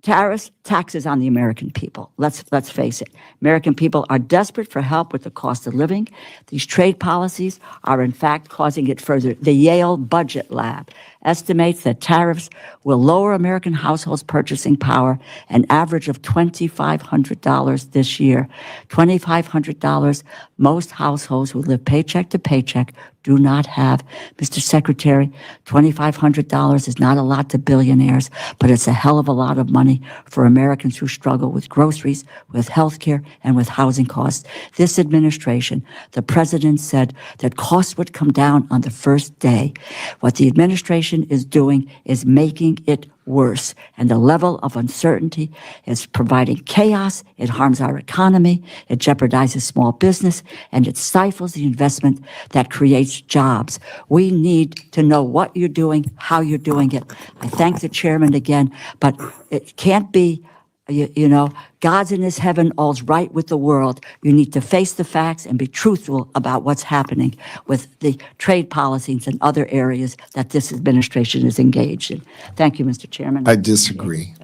Tariffs, taxes on the American people. Let's face it. American people are desperate for help with the cost of living. These trade policies are in fact causing it further. The Yale Budget Lab estimates that tariffs will lower American households' purchasing power an average of $2,500 this year. $2,500, most households who live paycheck to paycheck do not have. Mr. Secretary, $2,500 is not a lot to billionaires, but it's a hell of a lot of money for Americans who struggle with groceries, with health care, and with housing costs. This administration, the president said that costs would come down on the first day. What the administration is doing is making it worse. And the level of uncertainty is providing chaos. It harms our economy. It jeopardizes small business, and it stifles the investment that creates jobs. We need to know what you're doing, how you're doing it. I thank the chairman again, but it can't be, you know, God's in his heaven, all's right with the world. You need to face the facts and be truthful about what's happening with the trade policies and other areas that this administration is engaged in. Thank you, Mr. Chairman. I disagree.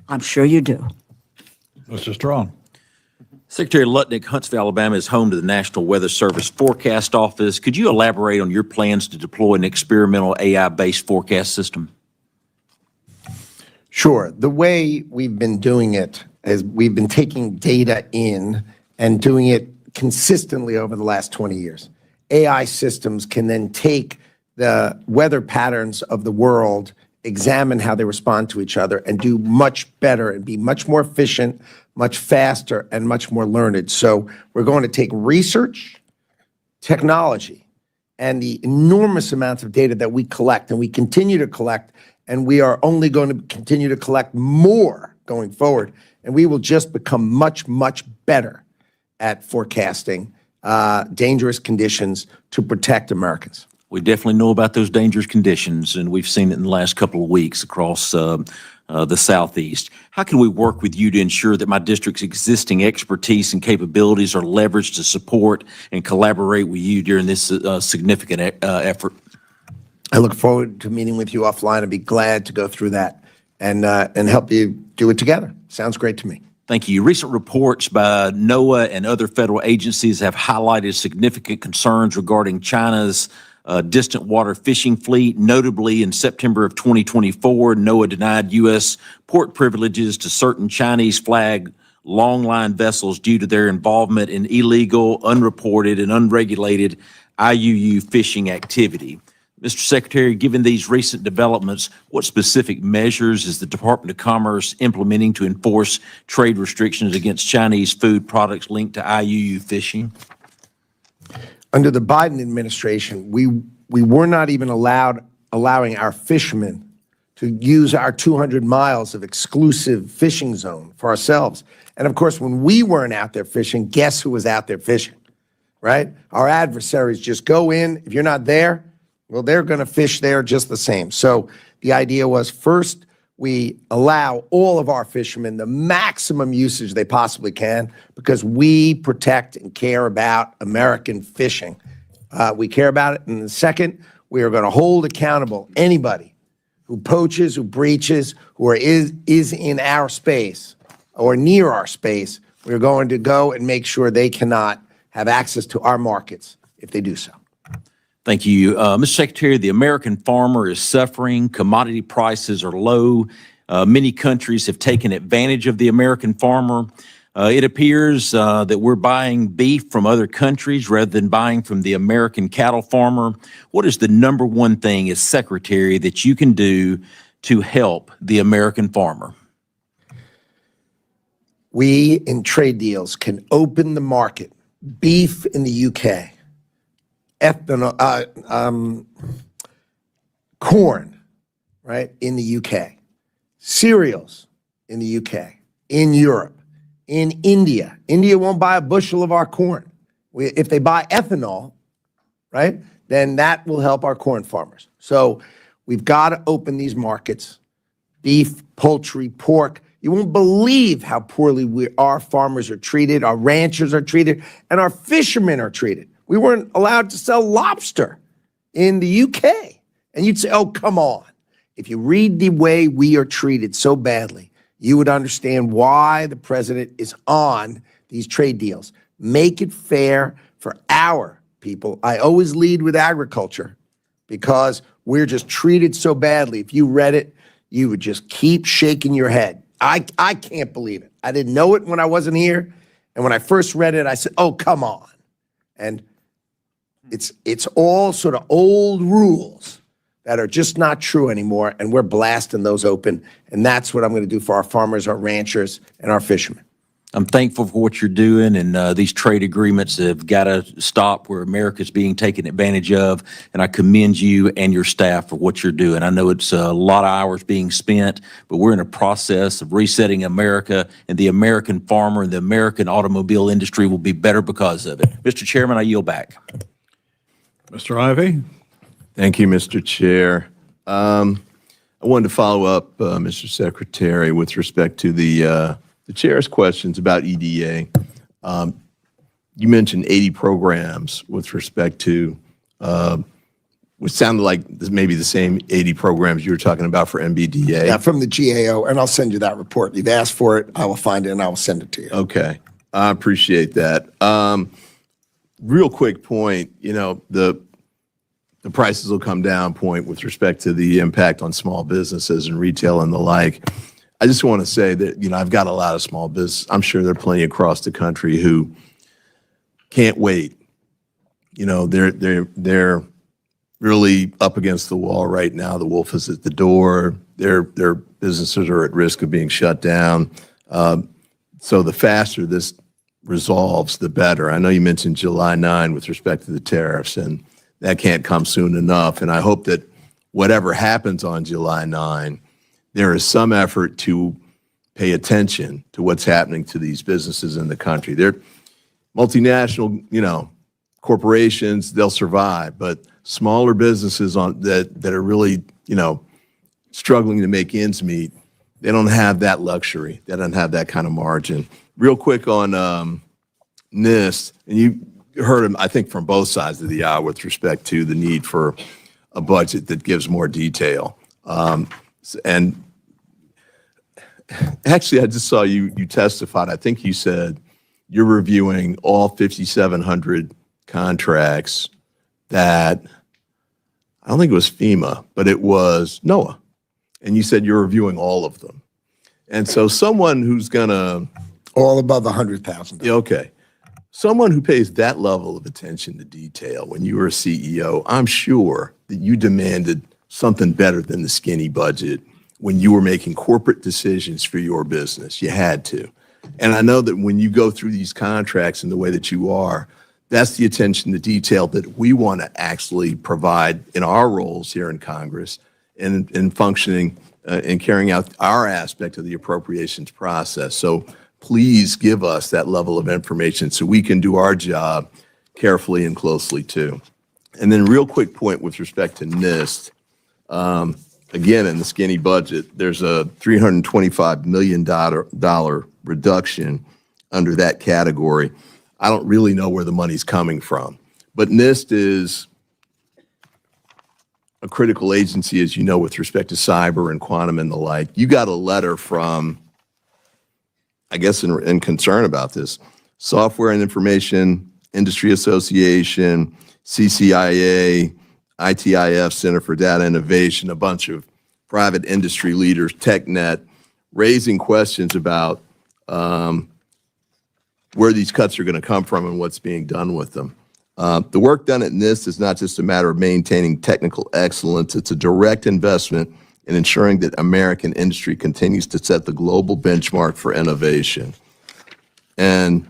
I'm sure you do. Mr. Strong. Secretary Lutnick, Huntsville, Alabama is home to the National Weather Service Forecast Office. Could you elaborate on your plans to deploy an experimental AI-based forecast system? Sure. The way we've been doing it is we've been taking data in and doing it consistently over the last 20 years. AI systems can then take the weather patterns of the world, examine how they respond to each other, and do much better and be much more efficient, much faster, and much more learned. So we're going to take research, technology, and the enormous amounts of data that we collect and we continue to collect, and we are only going to continue to collect more going forward. And we will just become much, much better at forecasting dangerous conditions to protect Americans. We definitely know about those dangerous conditions, and we've seen it in the last couple of weeks across the Southeast. How can we work with you to ensure that my district's existing expertise and capabilities are leveraged to support and collaborate with you during this significant effort? I look forward to meeting with you offline and be glad to go through that and help you do it together. Sounds great to me. Thank you. Recent reports by NOAA and other federal agencies have highlighted significant concerns regarding China's distant water fishing fleet. Notably, in September of 2024, NOAA denied U.S. port privileges to certain Chinese flag longline vessels due to their involvement in illegal, unreported, and unregulated IUU fishing activity. Mr. Secretary, given these recent developments, what specific measures is the Department of Commerce implementing to enforce trade restrictions against Chinese food products linked to IUU fishing? Under the Biden administration, we were not even allowing our fishermen to use our 200 miles of exclusive fishing zone for ourselves. And of course, when we weren't out there fishing, guess who was out there fishing, right? Our adversaries just go in. If you're not there, well, they're going to fish there just the same. So the idea was, first, we allow all of our fishermen the maximum usage they possibly can because we protect and care about American fishing. We care about it. And the second, we are going to hold accountable anybody who poaches, who breaches, who is in our space or near our space. We're going to go and make sure they cannot have access to our markets if they do so. Thank you. Mr. Secretary, the American farmer is suffering. Commodity prices are low. Many countries have taken advantage of the American farmer. It appears that we're buying beef from other countries rather than buying from the American cattle farmer. What is the number one thing as Secretary that you can do to help the American farmer? We, in trade deals, can open the market. Beef in the UK. Ethanol, corn, right, in the UK, cereals in the UK, in Europe, in India. India won't buy a bushel of our corn. If they buy ethanol, right, then that will help our corn farmers. So we've got to open these markets, beef, poultry, pork. You won't believe how poorly our farmers are treated, our ranchers are treated, and our fishermen are treated. We weren't allowed to sell lobster in the UK. And you'd say, oh, come on. If you read the way we are treated so badly, you would understand why the president is on these trade deals. Make it fair for our people. I always lead with agriculture because we're just treated so badly. If you read it, you would just keep shaking your head. I can't believe it. I didn't know it when I wasn't here. And when I first read it, I said, oh, come on. And it's all sort of old rules that are just not true anymore, and we're blasting those open, and that's what I'm going to do for our farmers, our ranchers, and our fishermen. I'm thankful for what you're doing, and these trade agreements have got to stop where America's being taken advantage of, and I commend you and your staff for what you're doing. I know it's a lot of hours being spent, but we're in a process of resetting America, and the American farmer and the American automobile industry will be better because of it. Mr. Chairman, I yield back. Mr. Ivey? Thank you, Mr. Chair. I wanted to follow up, Mr. Secretary, with respect to the chair's questions about EDA. You mentioned 80 programs with respect to, which sounded like maybe the same 80 programs you were talking about for MBDA. Yeah, from the GAO, and I'll send you that report. You've asked for it, I will find it, and I will send it to you. Okay, I appreciate that. Real quick point, the prices will come down point with respect to the impact on small businesses and retail and the like. I just want to say that, I've got a lot of small business. I'm sure there are plenty across the country who can't wait. They're really up against the wall right now. The wolf is at the door. Their businesses are at risk of being shut down. So the faster this resolves, the better. I know you mentioned July 9 with respect to the tariffs, and that can't come soon enough. And I hope that whatever happens on July 9, there is some effort to pay attention to what's happening to these businesses in the country. They're multinational, corporations, they'll survive, but smaller businesses that are really, struggling to make ends meet, they don't have that luxury. They don't have that kind of margin. Real quick on NIST, and you heard them, I think, from both sides of the aisle with respect to the need for a budget that gives more detail. And actually, I just saw you testified. I think you said you're reviewing all 5,700 contracts that, I don't think it was FEMA, but it was NOAA. And you said you're reviewing all of them. And so someone who's going to... All above $100,000. Yeah, okay. Someone who pays that level of attention to detail when you were a CEO, I'm sure that you demanded something better than the skinny budget when you were making corporate decisions for your business. You had to. And I know that when you go through these contracts in the way that you are, that's the attention to detail that we want to actually provide in our roles here in Congress and in functioning and carrying out our aspect of the appropriations process. So please give us that level of information so we can do our job carefully and closely too. And then real quick point with respect to NIST, again, in the skinny budget, there's a $325 million reduction under that category. I don't really know where the money's coming from, but NIST is a critical agency, as you know, with respect to cyber and quantum and the like. You got a letter from, I guess, in concern about this, Software and Information Industry Association, CCIA, ITIF, Center for Data Innovation, a bunch of private industry leaders, TechNet, raising questions about where these cuts are going to come from and what's being done with them. The work done at NIST is not just a matter of maintaining technical excellence. It's a direct investment in ensuring that American industry continues to set the global benchmark for innovation. And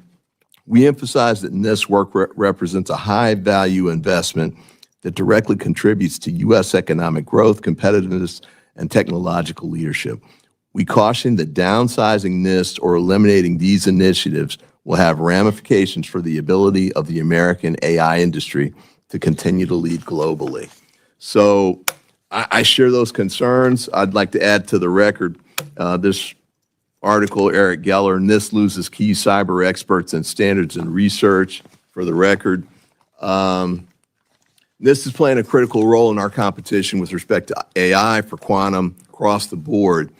we emphasize that NIST work represents a high-value investment that directly contributes to U.S. economic growth, competitiveness, and technological leadership. We caution that downsizing NIST or eliminating these initiatives will have ramifications for the ability of the American AI industry to continue to lead globally. So I share those concerns. I'd like to add to the record this article, Eric Geller, NIST loses key cyber experts and standards and research. For the record, NIST is playing a critical role in our competition with respect to AI for quantum across the board.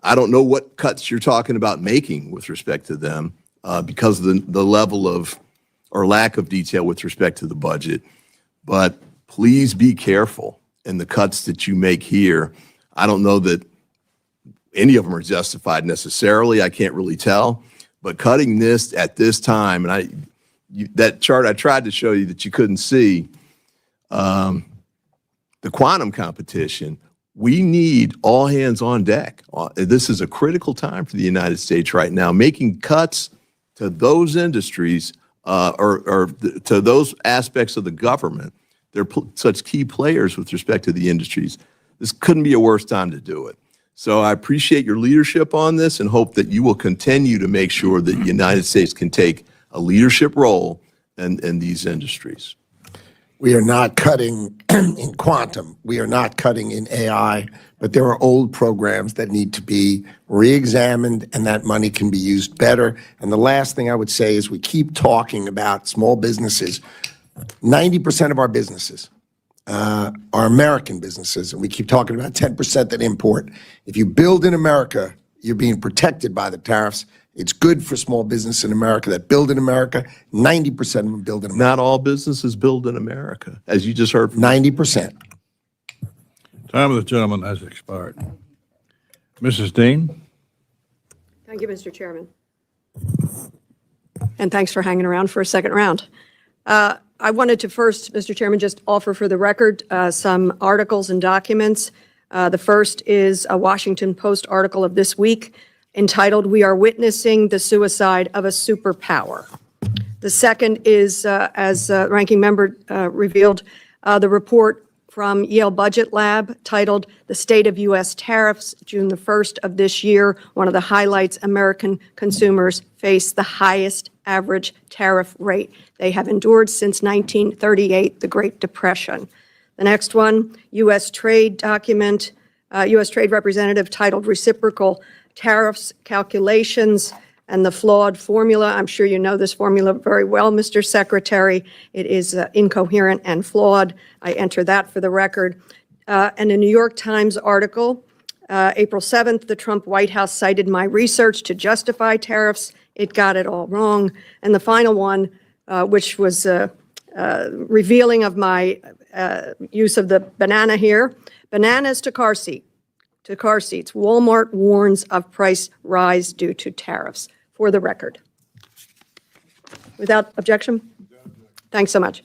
I don't know what cuts you're talking about making with respect to them because of the level of or lack of detail with respect to the budget. But please be careful in the cuts that you make here. I don't know that any of them are justified necessarily. I can't really tell. But cutting this at this time, and that chart I tried to show you that you couldn't see, the quantum competition, we need all hands on deck. This is a critical time for the United States right now. Making cuts to those industries or to those aspects of the government. They're such key players with respect to the industries. This couldn't be a worse time to do it. So I appreciate your leadership on this and hope that you will continue to make sure that the United States can take a leadership role in these industries. We are not cutting in quantum. We are not cutting in AI, but there are old programs that need to be re-examined, and that money can be used better. And the last thing I would say is we keep talking about small businesses. 90% of our businesses are American businesses, and we keep talking about 10% that import. If you build in America, you're being protected by the tariffs. It's good for small business in America that build in America. 90% of them build in America. Not all businesses build in America, as you just heard from 90%. Time of the gentleman has expired. Mrs. Dean? Thank you, Mr. Chairman. And thanks for hanging around for a second round. I wanted to first, Mr. Chairman, just offer for the record some articles and documents. The first is a Washington Post article of this week entitled, "We Are Witnessing the Suicide of a Superpower." The second is, as Ranking Member revealed, the report from Yale Budget Lab titled, "The State of U.S. Tariffs, June the 1st of this year." One of the highlights, American consumers face the highest average tariff rate they have endured since 1938, the Great Depression. The next one, U.S. Trade document, U.S. Trade Representative titled, "Reciprocal Tariffs Calculations and the Flawed Formula." I'm sure you know this formula very well, Mr. Secretary. It is incoherent and flawed. I enter that for the record. And a New York Times article, April 7th, the Trump White House cited my research to justify tariffs. It got it all wrong. And the final one, which was revealing of my use of the banana here, bananas to car seats. Walmart warns of price rise due to tariffs, for the record. Without objection? Thanks so much.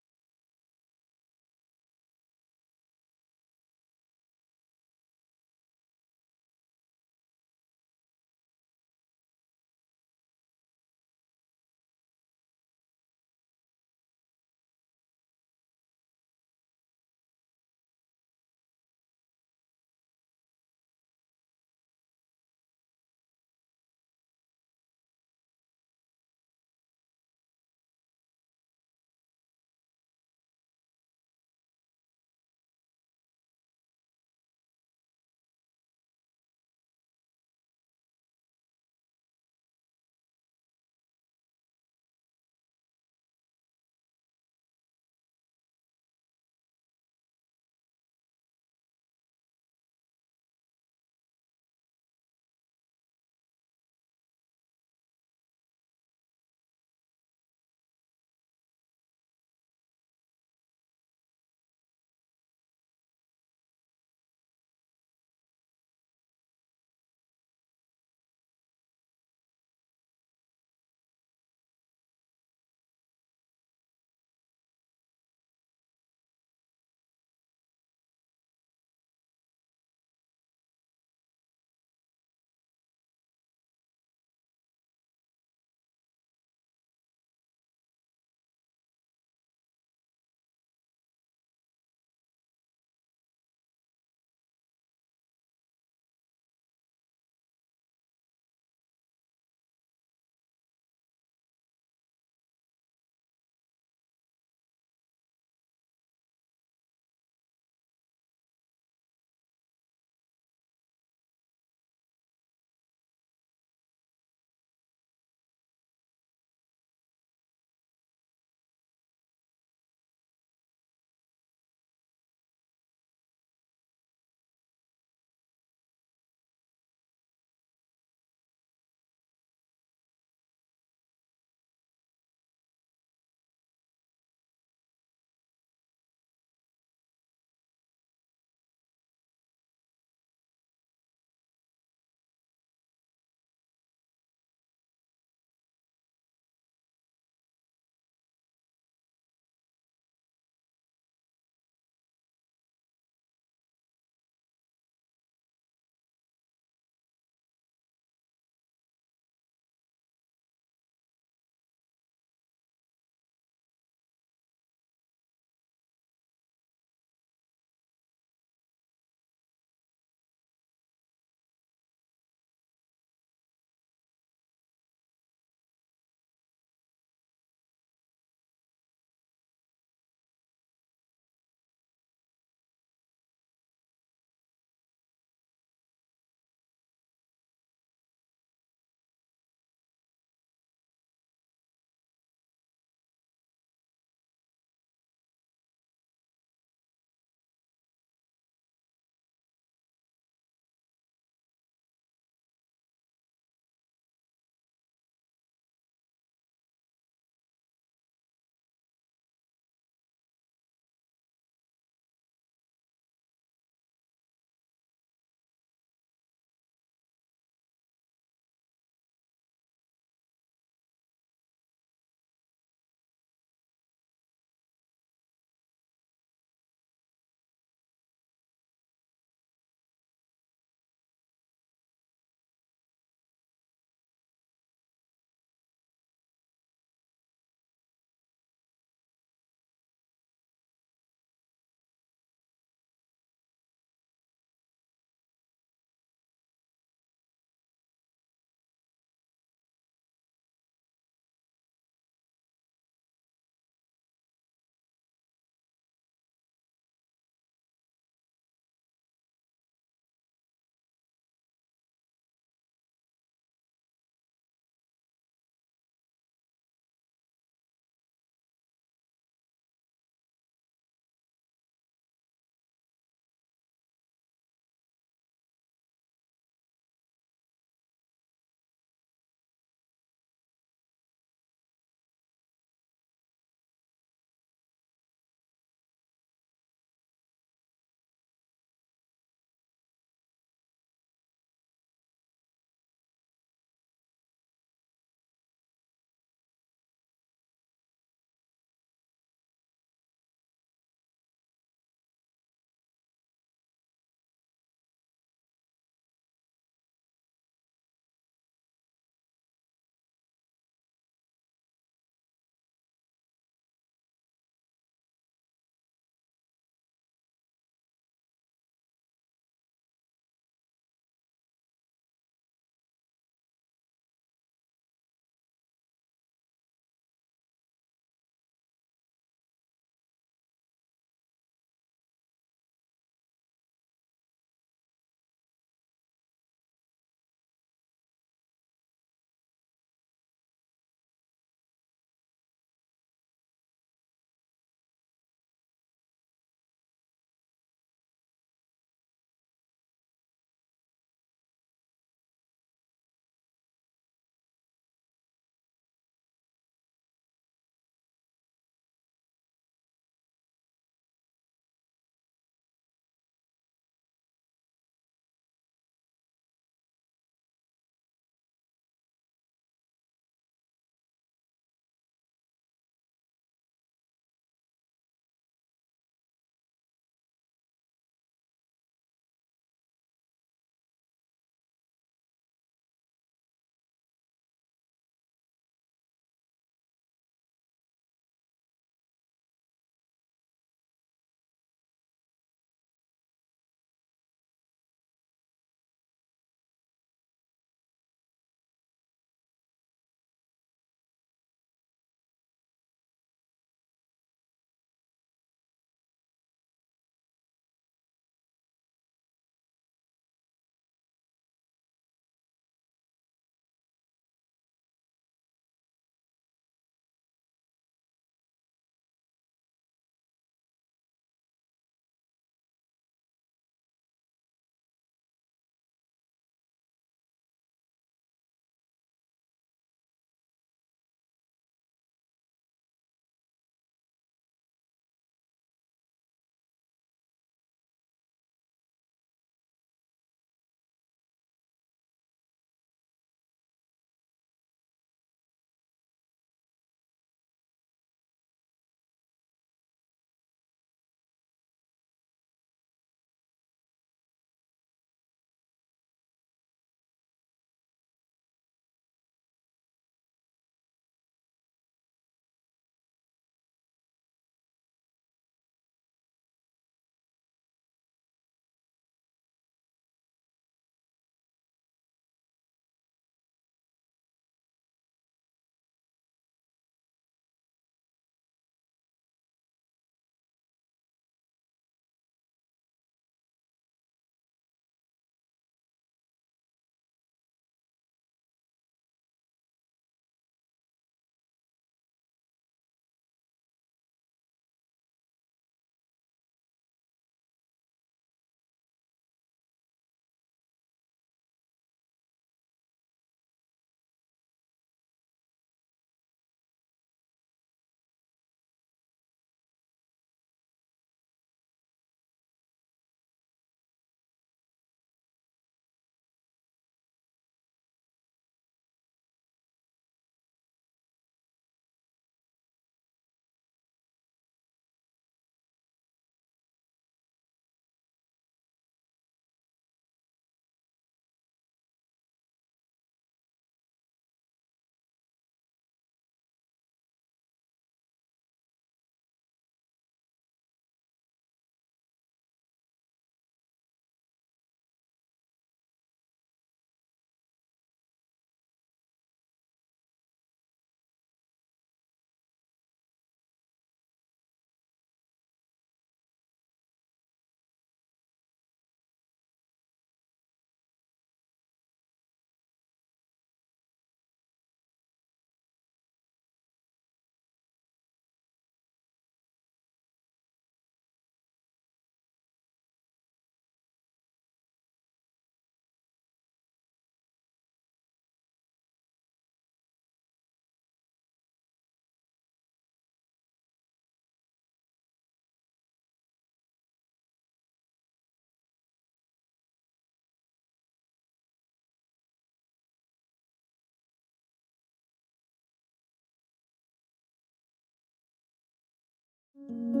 you.